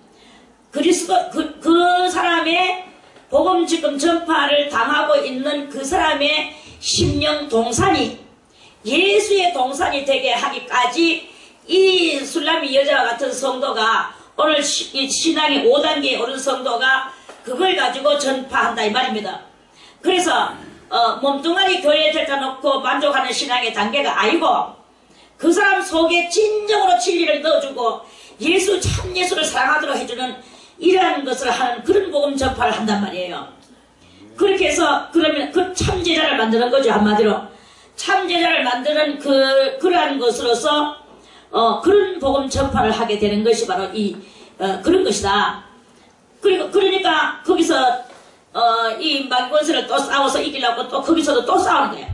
그리스도 그 사람의 복음 지금 전파를 당하고 있는 그 사람의 심령 동산이 예수의 동산이 되게 하기까지 이 술람이 여자와 같은 성도가 오늘 이 신앙의 5단계에 오른 성도가 그걸 가지고 전파한다 이 말입니다. 그래서 몸뚱아리 교회에 데려다 놓고 만족하는 신앙의 단계가 아니고 그 사람 속에 진정으로 진리를 넣어주고 예수 참 예수를 사랑하도록 해주는 이러한 것을 하는 그런 복음 전파를 한단 말이에요. 그렇게 해서 그러면 그 참제자를 만드는 거죠. 한마디로 참제자를 만드는 그러한 것으로서 그런 복음 전파를 하게 되는 것이 바로 그런 것이다. 그러니까 거기서 이 마귀권세를 또 싸워서 이기려고 또 거기서도 또 싸우는 거예요.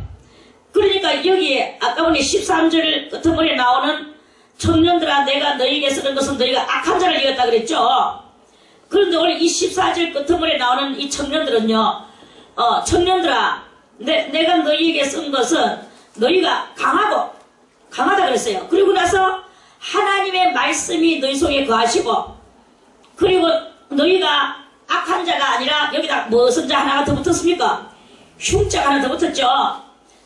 그러니까 여기에 아까 보니 13절 끝머리에 나오는 청년들아 내가 너희에게 쓰는 것은 너희가 악한 자를 이겼다 그랬죠. 그런데 오늘 이 14절 끝머리에 나오는 이 청년들은요, 청년들아 내가 너희에게 쓴 것은 너희가 강하다 그랬어요. 그리고 나서 하나님의 말씀이 너희 속에 거하시고 그리고 너희가 악한 자가 아니라 여기다 무슨 자 하나가 더 붙었습니까? 흉자가 하나 더 붙었죠.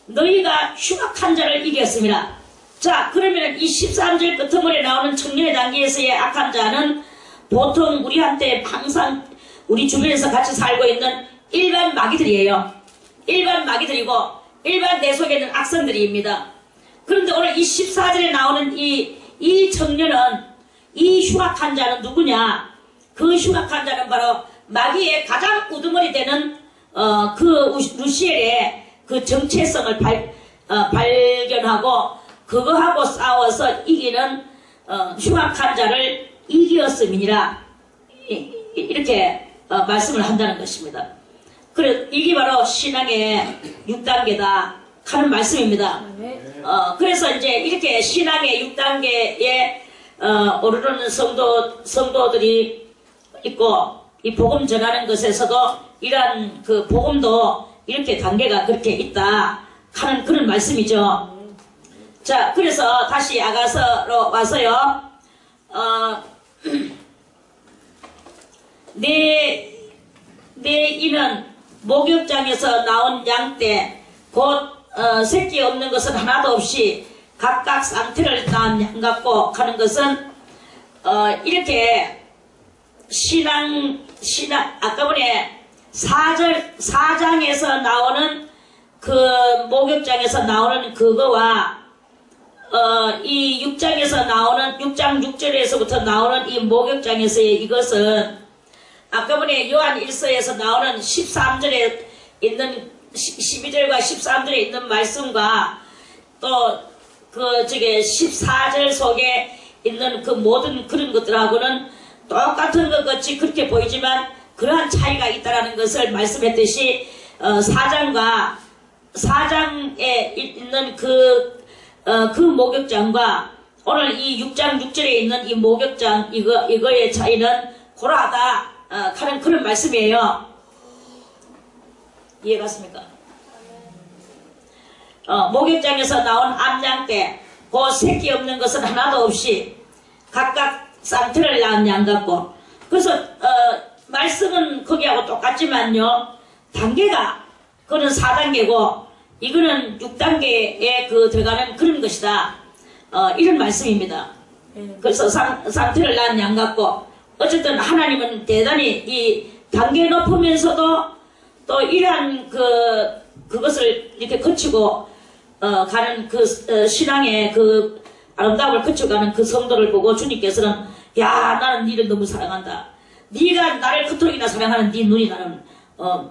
너희가 흉악한 자를 이겼습니다. 자, 그러면 이 13절 끝머리에 나오는 청년의 단계에서의 악한 자는 보통 우리한테 항상 우리 주변에서 같이 살고 있는 일반 마귀들이에요. 일반 마귀들이고 일반 내 속에 있는 악성들입니다. 그런데 오늘 이 14절에 나오는 이 청년은 이 흉악한 자는 누구냐? 그 흉악한 자는 바로 마귀의 가장 우두머리 되는 그 루시엘의 그 정체성을 발견하고 그거하고 싸워서 이기는 흉악한 자를 이기었음이니라 이렇게 말씀을 한다는 것입니다. 그래 이게 바로 신앙의 6단계다 하는 말씀입니다. 그래서 이제 이렇게 신앙의 6단계에 오르는 성도들이 있고 이 복음 전하는 것에서도 이러한 그 복음도 이렇게 단계가 그렇게 있다 하는 그런 말씀이죠. 자, 그래서 다시 아가서로 와서요. 내 이는 목욕장에서 나온 양떼 곧 새끼 없는 것은 하나도 없이 각각 상태를 낳은 양 같고 하는 것은 이렇게 신앙 아까 전에 4장에서 나오는 그 목욕장에서 나오는 그거와 이 6장에서 나오는 6장 6절에서부터 나오는 이 목욕장에서의 이것은 아까 전에 요한 1서에서 나오는 13절에 있는 12절과 13절에 있는 말씀과 또 그 저게 14절 속에 있는 그 모든 그런 것들하고는 똑같은 것 같이 그렇게 보이지만 그러한 차이가 있다라는 것을 말씀했듯이 사장에 있는 그 목욕장과 오늘 이 6장 6절에 있는 이 목욕장 이거의 차이는 고라하다 하는 그런 말씀이에요. 이해갔습니까? 목욕장에서 나온 암양떼 그 새끼 없는 것은 하나도 없이 각각 쌍틀을 낳은 양 같고 그래서 말씀은 거기하고 똑같지만요 단계가 그거는 4단계고 이거는 6단계에 들어가는 그런 것이다 이런 말씀입니다. 그래서 쌍틀을 낳은 양 같고 어쨌든 하나님은 대단히 이 단계 높으면서도 또 이러한 그것을 이렇게 거치고 가는 신앙의 아름다움을 거쳐가는 그 성도를 보고 주님께서는 야 나는 니를 너무 사랑한다. 네가 나를 그토록이나 사랑하는 네 눈이 나는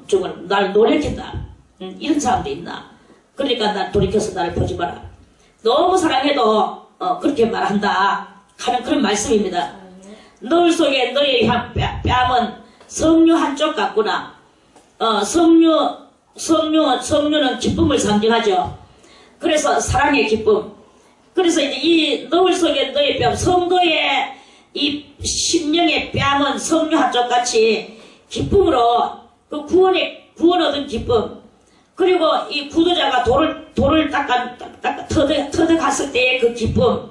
정말 나를 노력했다. 이런 사람도 있나. 그러니까 날 돌이켜서 나를 보지 마라. 너무 사랑해도 그렇게 말한다 하는 그런 말씀입니다. 너울 속에 너의 뺨은 석류 한쪽 같구나. 석류는 기쁨을 상징하죠. 그래서 사랑의 기쁨. 그래서 이제 이 너울 속에 너의 뺨, 성도의 이 심령의 뺨은 석류 한쪽 같이 기쁨으로 그 구원 얻은 기쁨. 그리고 이 구도자가 돌을 터득했을 때의 그 기쁨.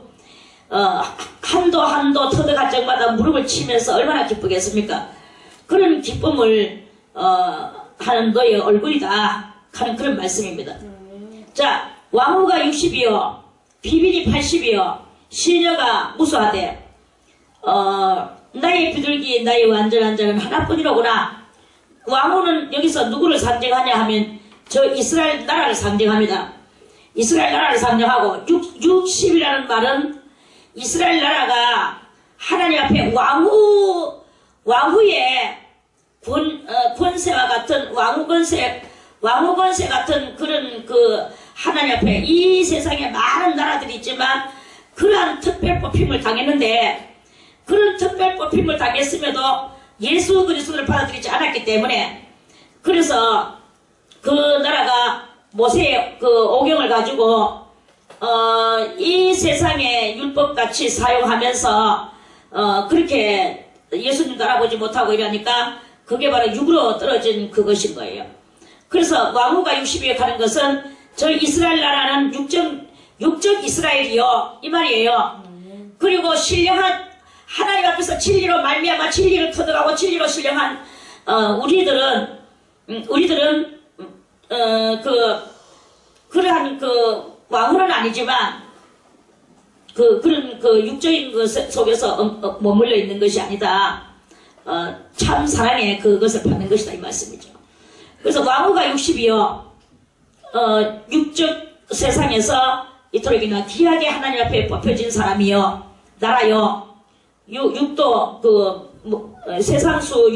한도 터득할 적마다 무릎을 치면서 얼마나 기쁘겠습니까? 그런 기쁨을 하는 너의 얼굴이다 하는 그런 말씀입니다. 자, 왕후가 60이요 비빈이 80이요 시녀가 무수하되 나의 비둘기 나의 완전한 자는 하나뿐이로구나. 왕후는 여기서 누구를 상징하냐 하면 저 이스라엘 나라를 상징합니다. 이스라엘 나라를 상징하고 60이라는 말은 이스라엘 나라가 하나님 앞에 왕후의 권세와 같은 왕후 권세 같은 그런 하나님 앞에 이 세상에 많은 나라들이 있지만 그러한 특별 뽑힘을 당했는데 그런 특별 뽑힘을 당했음에도 예수 그리스도를 받아들이지 않았기 때문에 그래서 그 나라가 모세의 오경을 가지고 이 세상의 율법같이 사용하면서 그렇게 예수님도 알아보지 못하고 이러니까 그게 바로 육으로 떨어진 그것인 거예요. 그래서 왕후가 60에 가는 것은 저 이스라엘 나라는 육적 이스라엘이요 이 말이에요. 그리고 신령한 하나님 앞에서 진리로 말미암아 진리를 터득하고 진리로 신령한 우리들은 그러한 왕후는 아니지만 그런 육적인 것 속에서 머물러 있는 것이 아니다. 참 사랑의 그것을 받는 것이다 이 말씀이죠. 그래서 왕후가 60이요 육적 세상에서 이토록이나 귀하게 하나님 앞에 뽑혀진 사람이요 나라요 육도 세상수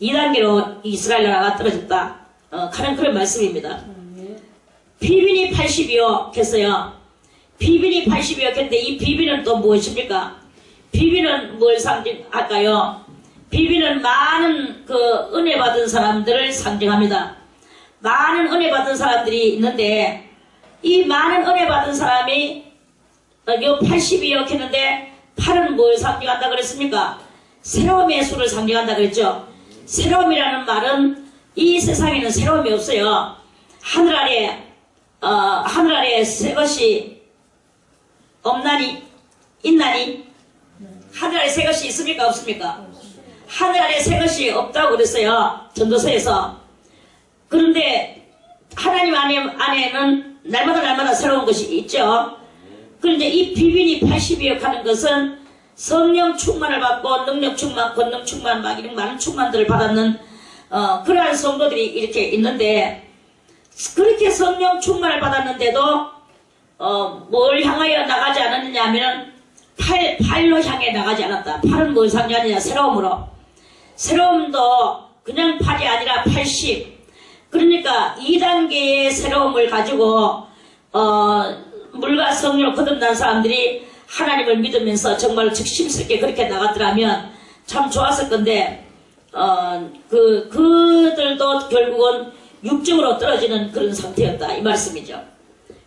2단계로 이스라엘 나라가 떨어졌다 하는 그런 말씀입니다. 비빈이 80이요 했어요. 비빈이 80이요 했는데 이 비빈은 또 무엇입니까? 비빈은 뭘 상징할까요? 비빈은 많은 은혜 받은 사람들을 상징합니다. 많은 은혜 받은 사람들이 있는데 이 많은 은혜 받은 사람이 요 80이요 했는데 8은 뭘 상징한다 그랬습니까? 새로움의 수를 상징한다 그랬죠. 새로움이라는 말은 이 세상에는 새로움이 없어요. 하늘 아래 새 것이 없나니? 있나니? 하늘 아래 새 것이 있습니까? 없습니까? 하늘 아래 새 것이 없다고 그랬어요. 전도서에서. 그런데 하나님 안에는 날마다 새로운 것이 있죠. 그런데 이 비빈이 80이역 하는 것은 성령 충만을 받고 능력 충만, 권능 충만, 막 이런 많은 충만들을 받았는 그러한 성도들이 이렇게 있는데 그렇게 성령 충만을 받았는데도 뭘 향하여 나가지 않았느냐 하면 팔로 향해 나가지 않았다. 팔은 뭘 상징하느냐? 새로움으로. 새로움도 그냥 팔이 아니라 80. 그러니까 2단계의 새로움을 가지고 물과 성령을 거듭난 사람들이 하나님을 믿으면서 정말 적심스럽게 그렇게 나갔더라면 참 좋았을 건데 그들도 결국은 육적으로 떨어지는 그런 상태였다 이 말씀이죠.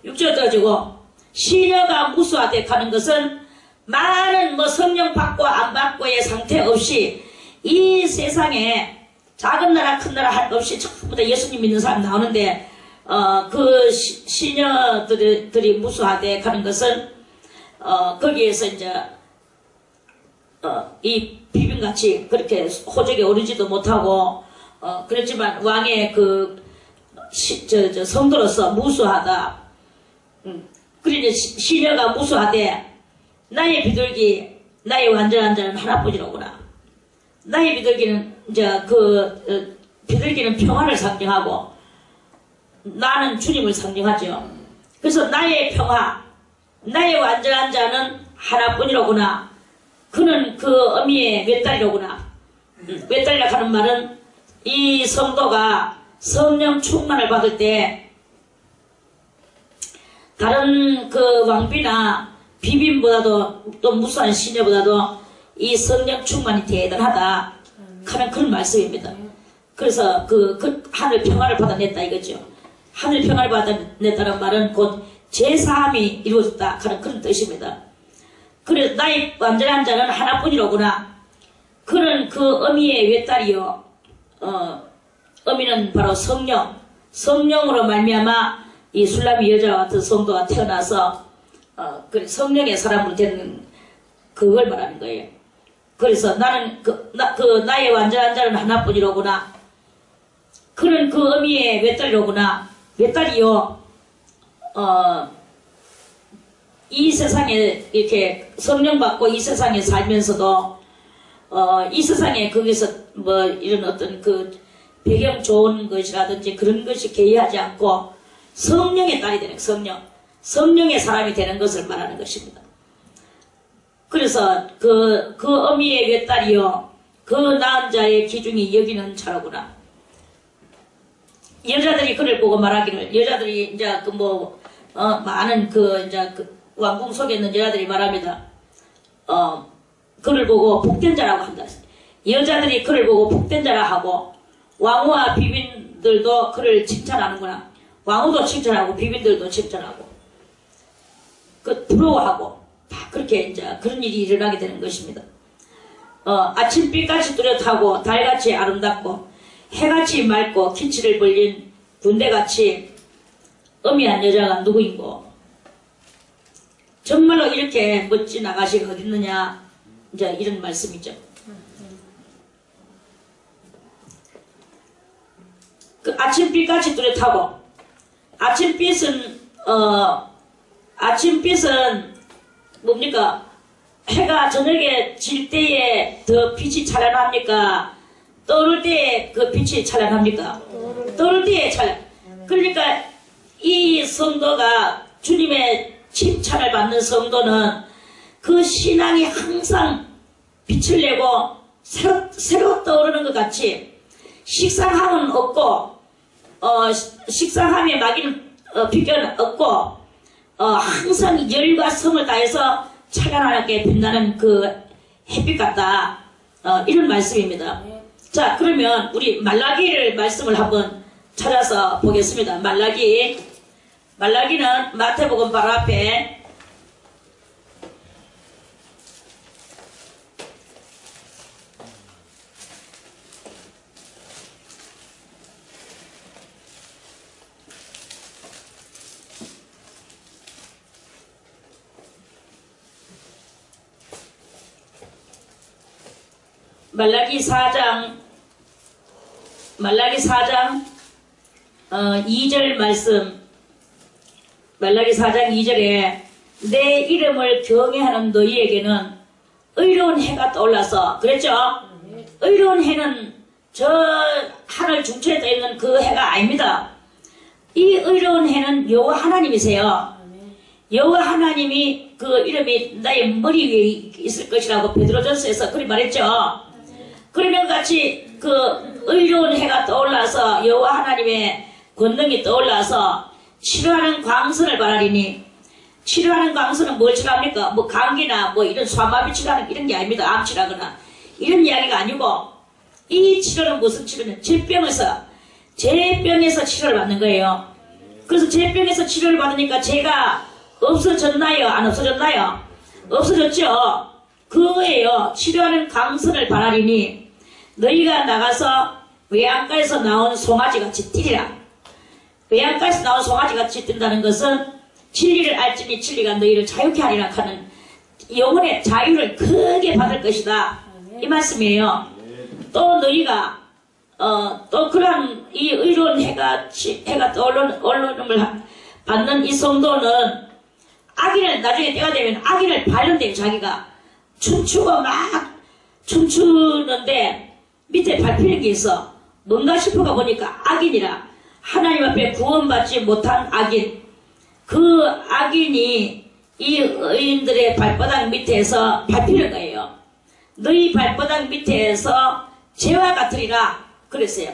육적으로 떨어지고 시녀가 무수하되 가는 것은 많은 뭐 성령 받고 안 받고의 상태 없이 이 세상에 작은 나라 큰 나라 할 것 없이 전부 다 예수님 믿는 사람 나오는데 그 시녀들이 무수하되 가는 것은 거기에서 이제 이 비빔같이 그렇게 호적에 오르지도 못하고 그렇지만 왕의 그 성도로서 무수하다. 그러니 시녀가 무수하되 나의 비둘기 나의 완전한 자는 하나뿐이로구나. 나의 비둘기는 이제 비둘기는 평화를 상징하고 나는 주님을 상징하죠. 그래서 나의 평화 나의 완전한 자는 하나뿐이로구나. 그는 그 어미의 외딸이로구나. 외딸이라 하는 말은 이 성도가 성령 충만을 받을 때 다른 그 왕비나 비빔보다도 또 무수한 시녀보다도 이 성령 충만이 대단하다 하는 그런 말씀입니다. 그래서 그 하늘 평화를 받아냈다 이거죠. 하늘 평화를 받아냈다는 말은 곧 제사함이 이루어졌다 하는 그런 뜻입니다. 그래서 나의 완전한 자는 하나뿐이로구나. 그는 그 어미의 외딸이요. 어미는 바로 성령으로 말미암아 이 술람이 여자와 같은 성도가 태어나서 성령의 사람으로 되는 그걸 말하는 거예요. 그래서 나는 나의 완전한 자는 하나뿐이로구나. 그는 그 어미의 외딸이로구나. 외딸이요. 이 세상에 이렇게 성령 받고 이 세상에 살면서도 이 세상에 거기서 뭐 이런 어떤 그 배경 좋은 것이라든지 그런 것이 개의하지 않고 성령의 딸이 되는 성령의 사람이 되는 것을 말하는 것입니다. 그래서 그 어미의 외딸이요 그 낳은 자의 기중이 여기는 자로구나. 여자들이 그를 보고 말하기를 여자들이 이제 많은 이제 왕궁 속에 있는 여자들이 말합니다. 그를 보고 복된 자라고 한다. 여자들이 그를 보고 복된 자라 하고 왕후와 비빈들도 그를 칭찬하는구나. 왕후도 칭찬하고 비빈들도 칭찬하고 부러워하고 다 그렇게 이제 그런 일이 일어나게 되는 것입니다. 아침빛같이 뚜렷하고 달같이 아름답고 해같이 맑고 기치를 벌린 군대같이 어미한 여자가 누구인고 정말로 이렇게 멋진 아가씨가 어디 있느냐 이제 이런 말씀이죠. 그 아침빛같이 뚜렷하고 아침빛은 뭡니까? 해가 저녁에 질 때에 더 빛이 찬란합니까? 떠오를 때에 그 빛이 찬란합니까? 떠오를 때에 찬란. 그러니까 이 성도가 주님의 칭찬을 받는 성도는 그 신앙이 항상 빛을 내고 새로 떠오르는 것 같이 식상함은 없고 식상함에 막이는 비교는 없고 항상 열과 성을 다해서 찬란하게 빛나는 그 햇빛 같다. 이런 말씀입니다. 자, 그러면 우리 말라기를 말씀을 한번 찾아서 보겠습니다. 말라기는 마태복음 바로 앞에 말라기 4장 2절 말씀. 말라기 4장 2절에 내 이름을 경외하는 너희에게는 의로운 해가 떠올라서 그랬죠? 의로운 해는 저 하늘 중처에 떠 있는 그 해가 아닙니다. 이 의로운 해는 여호와 하나님이세요. 여호와 하나님이 그 이름이 나의 머리 위에 있을 것이라고 베드로전서에서 그리 말했죠. 그러면 같이 그 의로운 해가 떠올라서 여호와 하나님의 권능이 떠올라서 치료하는 광선을 바라리니, 치료하는 광선은 뭘 치료합니까? 뭐 감기나 뭐 이런 소아마비 치료하는 이런 게 아닙니다. 암 치료하거나 이런 이야기가 아니고, 이 치료는 무슨 치료는 제병에서 치료를 받는 거예요. 그래서 제병에서 치료를 받으니까 제가 없어졌나요? 안 없어졌나요? 없어졌죠. 그거예요. 치료하는 광선을 바라리니 너희가 나가서 외양가에서 나온 송아지같이 뛰리라. 외양가에서 나온 송아지같이 뛴다는 것은 진리를 알지니 진리가 너희를 자유케 하리라 하는 영혼의 자유를 크게 받을 것이다, 이 말씀이에요. 또 너희가 또 그러한 이 의로운 해가 떠오름을 받는 이 성도는 아기를 나중에 때가 되면 아기를 밟는데요. 자기가 춤추고 막 춤추는데 밑에 밟히는 게 있어. 뭔가 싶어가 보니까 악인이라. 하나님 앞에 구원받지 못한 악인. 그 악인이 이 의인들의 발바닥 밑에서 밟히는 거예요. 너희 발바닥 밑에서 죄와 같으리라 그랬어요.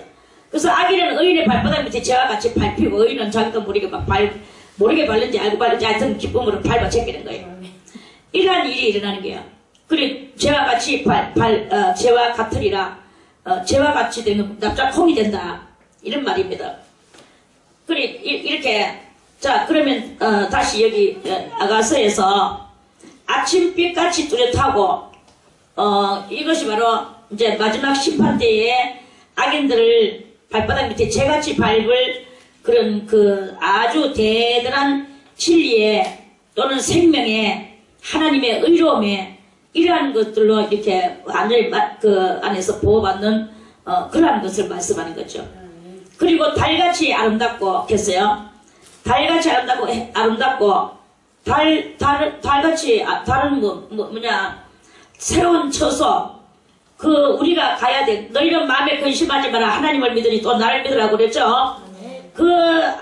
그래서 악인은 의인의 발바닥 밑에 죄와 같이 밟히고, 의인은 자기도 모르게 모르게 밟는지 알고 밟는지 하여튼 기쁨으로 밟아 제끼는 거예요. 이러한 일이 일어나는 거예요. 그리고 죄와 같이 죄와 같으리라, 죄와 같이 되면 납작콩이 된다, 이런 말입니다. 그리 이렇게 자 그러면 다시 여기 아가서에서 아침빛같이 뚜렷하고 이것이 바로 이제 마지막 심판 때에 악인들을 발바닥 밑에 재같이 밟을 그런 그 아주 대단한 진리에 또는 생명에 하나님의 의로움에 이러한 것들로 이렇게 완전히 그 안에서 보호받는 그러한 것을 말씀하는 거죠. 그리고 달같이 아름답고 했어요. 달같이 아름답고 달같이 달은 뭐냐 새로운 처소. 그 우리가 가야 돼. 너희는 마음에 근심하지 마라. 하나님을 믿으니 또 나를 믿으라고 그랬죠. 그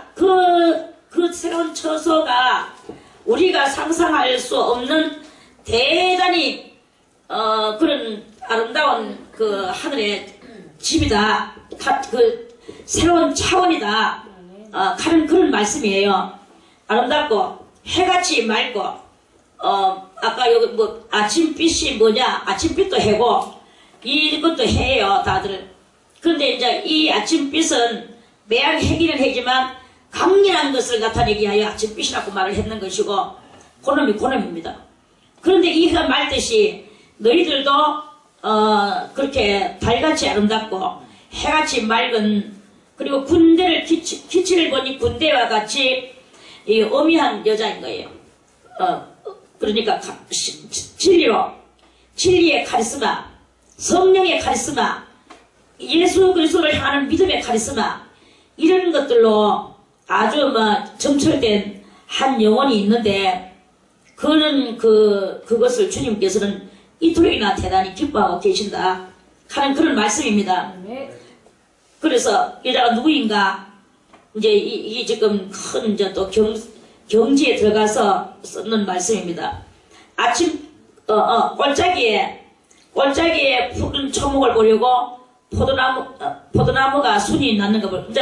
새로운 처소가 우리가 상상할 수 없는 대단히 그런 아름다운 그 하늘의 집이다. 그 새로운 차원이다. 하는 그런 말씀이에요. 아름답고 해같이 맑고 아까 여기 뭐 아침빛이 뭐냐? 아침빛도 해고 이것도 해요, 다들. 그런데 이제 이 아침빛은 매양 해기는 해지만 강렬한 것을 나타내기 위하여 아침빛이라고 말을 했는 것이고, 고놈입니다. 그런데 이 해가 맑듯이 너희들도 그렇게 달같이 아름답고 해같이 맑은, 그리고 군대를 기치를 보니 군대와 같이 이 어미한 여자인 거예요. 그러니까 진리의 카리스마, 성령의 카리스마, 예수 그리스도를 향하는 믿음의 카리스마, 이런 것들로 아주 점철된 한 영혼이 있는데, 그것을 주님께서는 이토록이나 대단히 기뻐하고 계신다 하는 그런 말씀입니다. 그래서 여자가 누구인가? 이제 이게 지금 큰 이제 또 경지에 들어가서 쓰는 말씀입니다. 아침 꼴짜기에 푸른 초목을 보려고 포도나무가 순이 났는 거 보고, 이제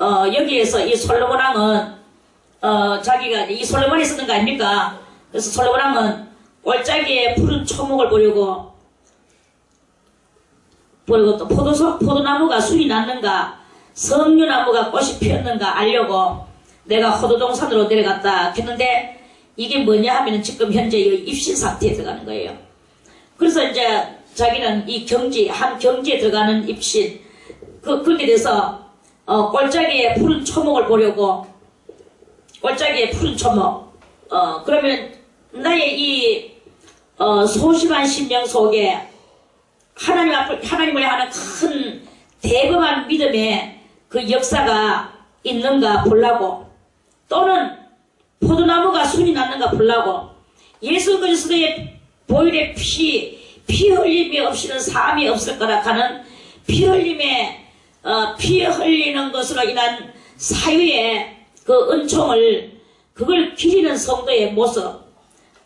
여기에서 이 솔로몬 왕은 자기가 이 솔로몬이 쓰는 거 아닙니까? 그래서 솔로몬 왕은 꼴짜기에 푸른 초목을 보려고 또 포도나무가 순이 났는가, 석류나무가 꽃이 피었는가 알려고 내가 호도동산으로 내려갔다 했는데, 이게 뭐냐 하면 지금 현재 입신 상태에 들어가는 거예요. 그래서 이제 자기는 이 한 경지에 들어가는 입신, 그렇게 돼서 꼴짜기에 푸른 초목을 보려고, 꼴짜기에 푸른 초목, 그러면 나의 이 소심한 심령 속에 하나님을 향하는 큰 대범한 믿음의 그 역사가 있는가 보려고, 또는 포도나무가 순이 났는가 보려고, 예수 그리스도의 보혈의 피 흘림이 없이는 삶이 없을 거라 하는 피 흘리는 것으로 인한 사유의 그 은총을, 그걸 기리는 성도의 모습,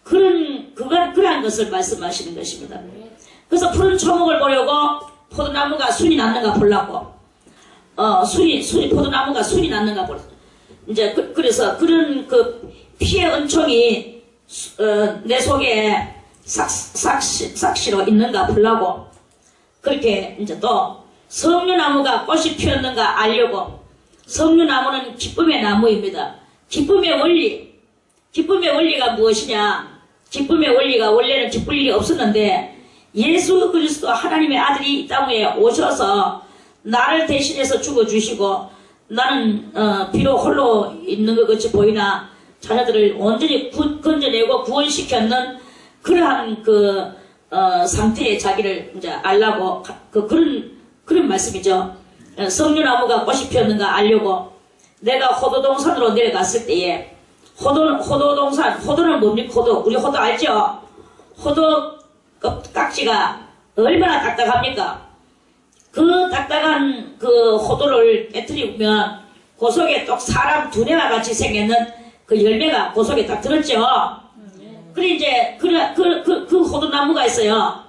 그러한 것을 말씀하시는 것입니다. 그래서 푸른 초목을 보려고 포도나무가 순이 났는가 보려고 포도나무가 순이 났는가 보려고 이제 그래서 그런 그 피의 은총이 내 속에 삭시로 있는가 보려고 그렇게 이제 또 석류나무가 꽃이 피었는가 알려고 석류나무는 기쁨의 나무입니다. 기쁨의 원리가 무엇이냐? 기쁨의 원리가 원래는 기쁠 일이 없었는데 예수 그리스도 하나님의 아들이 이 땅에 오셔서 나를 대신해서 죽어주시고 나는 비록 홀로 있는 것 같이 보이나 자녀들을 온전히 건져내고 구원시켰는 그러한 상태에 자기를 이제 알라고 그런 말씀이죠. 석류나무가 꽃이 피었는가 알려고 내가 호도동산으로 내려갔을 때에 호도는 뭡니까? 우리 호도 알죠? 호도 깍지가 얼마나 딱딱합니까? 그 딱딱한 그 호도를 깨뜨리면 그 속에 또 사람 두뇌와 같이 생겼는 그 열매가 그 속에 딱 들었죠? 그래 이제 그 호두나무가 있어요.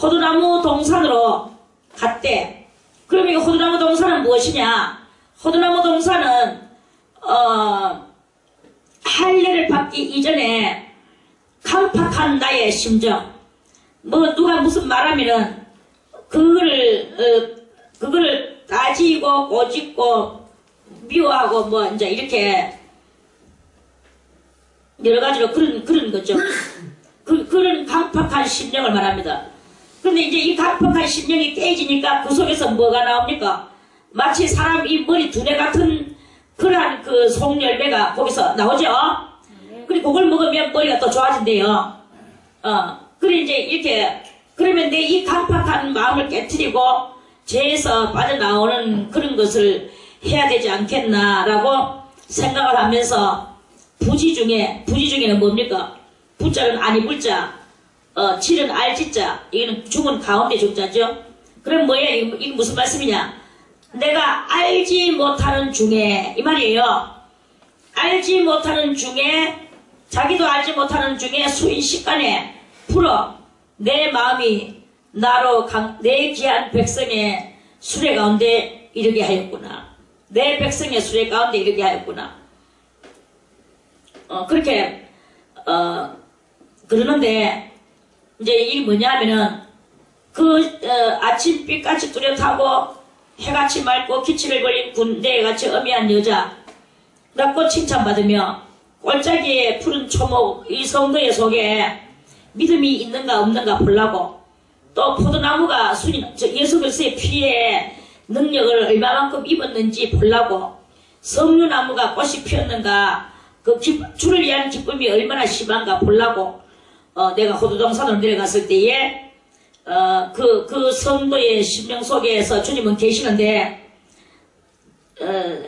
호두나무 동산으로 갔대. 그러면 이 호두나무 동산은 무엇이냐? 호두나무 동산은 할례를 받기 이전에 강팍한 나의 심정. 뭐 누가 무슨 말하면은 그거를 따지고 꼬집고 미워하고 뭐 이제 이렇게 여러 가지로 그런 거죠. 그런 강팍한 심령을 말합니다. 그런데 이제 이 강팍한 심령이 깨지니까 그 속에서 뭐가 나옵니까? 마치 사람 이 머리 두뇌 같은 그러한 그 송열매가 거기서 나오죠. 그리고 그걸 먹으면 머리가 또 좋아진대요. 그래 이제 이렇게 그러면 내 이 강팍한 마음을 깨트리고 죄에서 빠져나오는 그런 것을 해야 되지 않겠나라고 생각을 하면서 부지 중에는 뭡니까? 부자는 아니 불자, 질은 알지자, 이거는 중은 가운데 중자죠. 그럼 뭐예요? 이거 무슨 말씀이냐? 내가 알지 못하는 중에 이 말이에요. 알지 못하는 중에 자기도 알지 못하는 중에 순식간에 풀어 내 마음이 나로 내 귀한 백성의 수레 가운데 이르게 하였구나. 내 백성의 수레 가운데 이르게 하였구나. 그렇게 그러는데 이제 이게 뭐냐면은 아침빛같이 뚜렷하고 해같이 맑고 기치를 벌린 군대같이 어미한 여자 라고 칭찬받으며 꼴짝이의 푸른 초목 이 성도의 속에 믿음이 있는가 없는가 보려고 또 포도나무가 예수 그리스도의 피의 능력을 얼마만큼 입었는지 보려고 석류나무가 꽃이 피었는가 주를 위한 기쁨이 얼마나 심한가 보려고 내가 호두동산으로 내려갔을 때에 그 성도의 심령 속에서 주님은 계시는데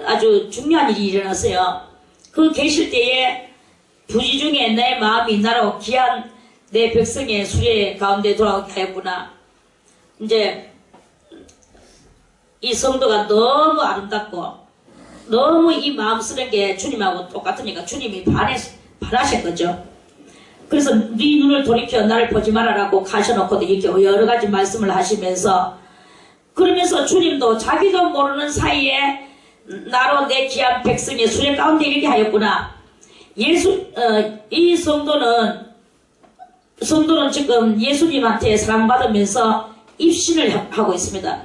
아주 중요한 일이 일어났어요. 그 계실 때에 부지 중에 내 마음이 나로 귀한 내 백성의 수레 가운데 돌아오게 하였구나. 이제 이 성도가 너무 아름답고 너무 이 마음 쓰는 게 주님하고 똑같으니까 주님이 반하신 거죠. 그래서 네 눈을 돌이켜 나를 보지 말아라고 가셔놓고도 이렇게 여러 가지 말씀을 하시면서 그러면서 주님도 자기도 모르는 사이에 나로 내 귀한 백성의 수레 가운데 이렇게 하였구나. 이 성도는 지금 예수님한테 사랑받으면서 입신을 하고 있습니다.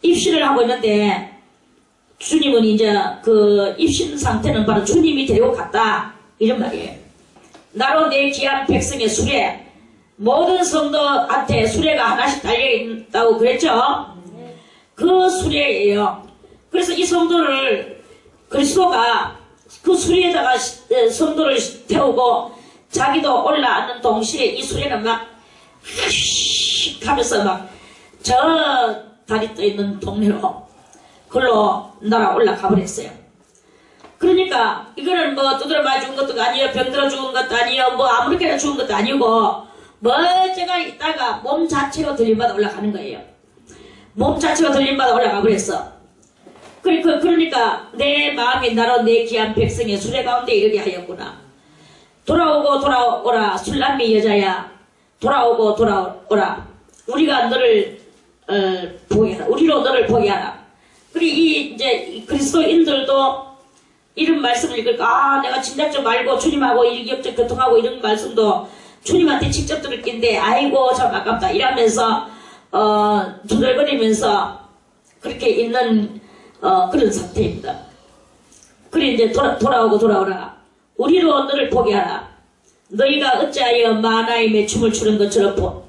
입신을 하고 있는데 주님은 이제 그 입신 상태는 바로 주님이 데리고 갔다 이런 말이에요. 나로 내 귀한 백성의 수레 모든 성도한테 수레가 하나씩 달려있다고 그랬죠. 그 수레예요. 그래서 이 성도를 그리스도가 그 수레에다가 성도를 태우고 자기도 올라앉는 동시에 이 수레는 막 하면서 막 저 다리 떠 있는 동네로 그걸로 날아 올라가 버렸어요. 그러니까 이거는 뭐 두드려 맞아 죽은 것도 아니에요. 병들어 죽은 것도 아니에요. 뭐 아무렇게나 죽은 것도 아니고 멀쩡하 있다가 몸 자체가 들림받아 올라가는 거예요. 몸 자체가 들림받아 올라가 버렸어. 그러니까 내 마음이 나로 내 귀한 백성의 수레 가운데 이르게 하였구나. 돌아오고 돌아오라 술람미 여자야 돌아오고 돌아오라. 우리가 너를 포기하라. 우리로 너를 포기하라. 그리고 이제 그리스도인들도 이런 말씀을 읽을까? 내가 진작좀 알고 주님하고 이격적 교통하고 이런 말씀도 주님한테 직접 들을 낀데 아이고 참 아깝다 이러면서 두들거리면서 그렇게 있는 그런 상태입니다. 그래 이제 돌아오라. 우리로 너를 포기하라. 너희가 어찌하여 마나임에 춤을 추는 것처럼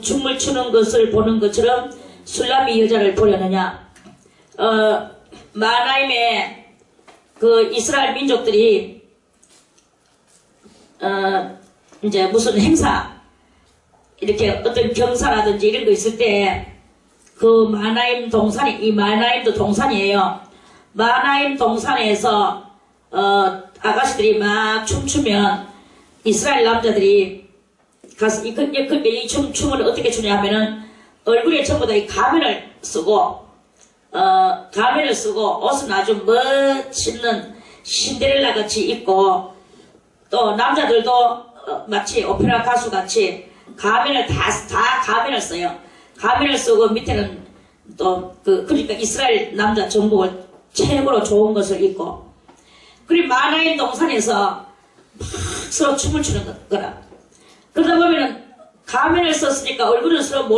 춤을 추는 것을 보는 것처럼 술람이 여자를 보려느냐. 마나임에 그 이스라엘 민족들이 이제 무슨 행사 이렇게 어떤 경사라든지 이런 거 있을 때 그 마나임 동산이 이 마나임도 동산이에요. 마나임 동산에서 아가씨들이 막 춤추면 이스라엘 남자들이 가서 이 춤을 어떻게 추냐 하면은 얼굴에 전부 다 이 가면을 쓰고 옷은 아주 멋있는 신데렐라 같이 입고 또 남자들도 마치 오페라 가수 같이 가면을 다 가면을 써요. 가면을 쓰고 밑에는 또 그러니까 이스라엘 남자 정복을 최고로 좋은 것을 입고 그리고 마나임 동산에서 막 서로 춤을 추는 거라. 그러다 보면은 가면을 썼으니까 얼굴은 서로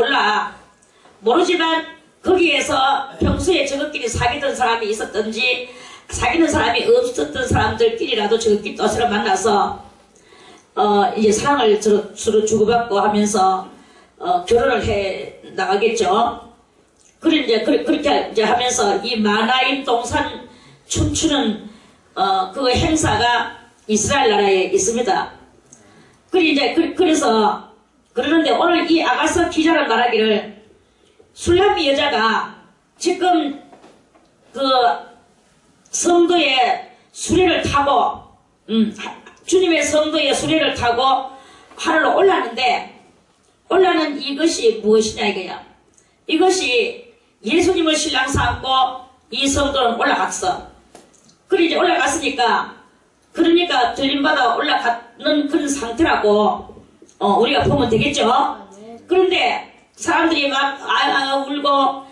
모르지만 거기에서 평소에 저것끼리 사귀던 사람이 있었던지 사귀는 사람이 없었던 사람들끼리라도 저것끼리 또 서로 만나서 이제 사랑을 서로 주고받고 하면서 결혼을 해 나가겠죠. 그렇게 이제 하면서 이 마나임 동산 춤추는 그 행사가 이스라엘 나라에 있습니다. 그래서 그러는데 오늘 이 아가서 기자는 말하기를 술람미 여자가 지금 그 성도의 수레를 타고 주님의 성도의 수레를 타고 하늘로 올라는 이것이 무엇이냐 이거야. 이것이 예수님을 신랑 삼고 이 성도는 올라갔어. 그래 이제 올라갔으니까 그러니까 들림받아 올라가는 그런 상태라고 우리가 보면 되겠죠. 그런데 사람들이 막 울고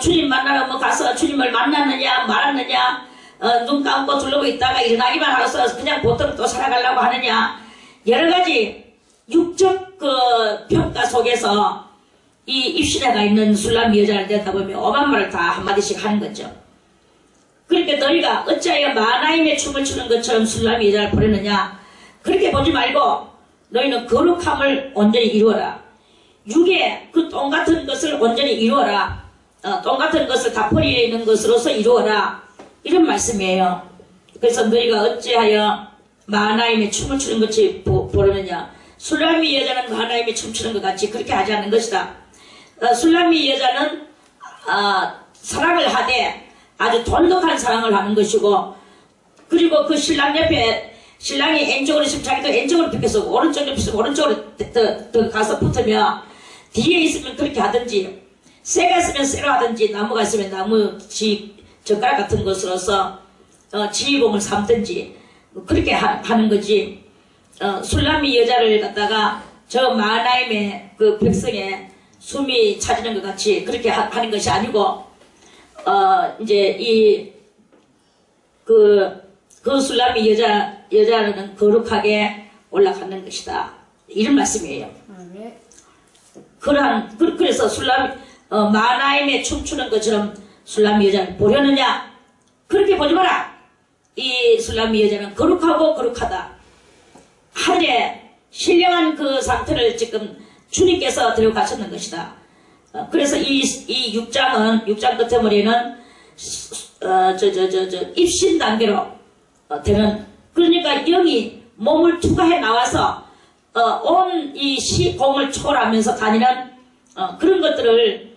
주님 만나러 뭐 가서 주님을 만났느냐 말았느냐 눈 감고 둘러보고 있다가 일어나기만 하고서 그냥 보통 또 살아가려고 하느냐 여러가지 육적 그 평가 속에서 이 입신에가 있는 술람 여자를 내다보면 오만 말을 다 한마디씩 하는 거죠. 그러니까 너희가 어찌하여 마나임의 춤을 추는 것처럼 술람 여자를 보려느냐. 그렇게 보지 말고 너희는 거룩함을 온전히 이루어라. 육의 그 똥 같은 것을 온전히 이루어라. 똥 같은 것을 다 버리는 것으로서 이루어라. 이런 말씀이에요. 그래서 너희가 어찌하여 마나임의 춤을 추는 것이 보려느냐. 술람미 여자는 마나임의 춤추는 것 같이 그렇게 하지 않는 것이다. 술람미 여자는 사랑을 하되 아주 돈독한 사랑을 하는 것이고 그리고 그 신랑 옆에 신랑이 왼쪽으로 있으면 자기도 왼쪽으로 비켜서 오른쪽으로 있으면 오른쪽으로 더 가서 붙으며 뒤에 있으면 그렇게 하든지 쇠가 있으면 쇠로 하든지 나무가 있으면 나무 젓가락 같은 것으로서 지휘봉을 삼든지 그렇게 하는 거지. 술람미 여자를 갖다가 저 마나임의 그 백성의 숨이 차지는 것 같이 그렇게 하는 것이 아니고 이제 그 술람미 여자는 거룩하게 올라가는 것이다. 이런 말씀이에요. 그래서 마나임에 춤추는 것처럼 술람미 여자를 보려느냐? 그렇게 보지 마라. 이 술람미 여자는 거룩하고 거룩하다. 하늘에 신령한 그 상태를 지금 주님께서 데려가셨는 것이다. 그래서 이 6장 끝에머리는 입신 단계로 되는 그러니까 영이 몸을 투과해 나와서 온 이 시공을 초월하면서 다니는 그런 것들을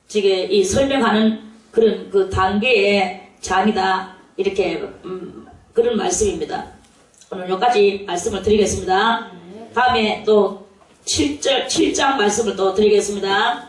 지금 이 설명하는 그런 그 단계의 장이다 이렇게 그런 말씀입니다. 오늘 여기까지 말씀을 드리겠습니다. 다음에 또 7장 말씀을 또 드리겠습니다.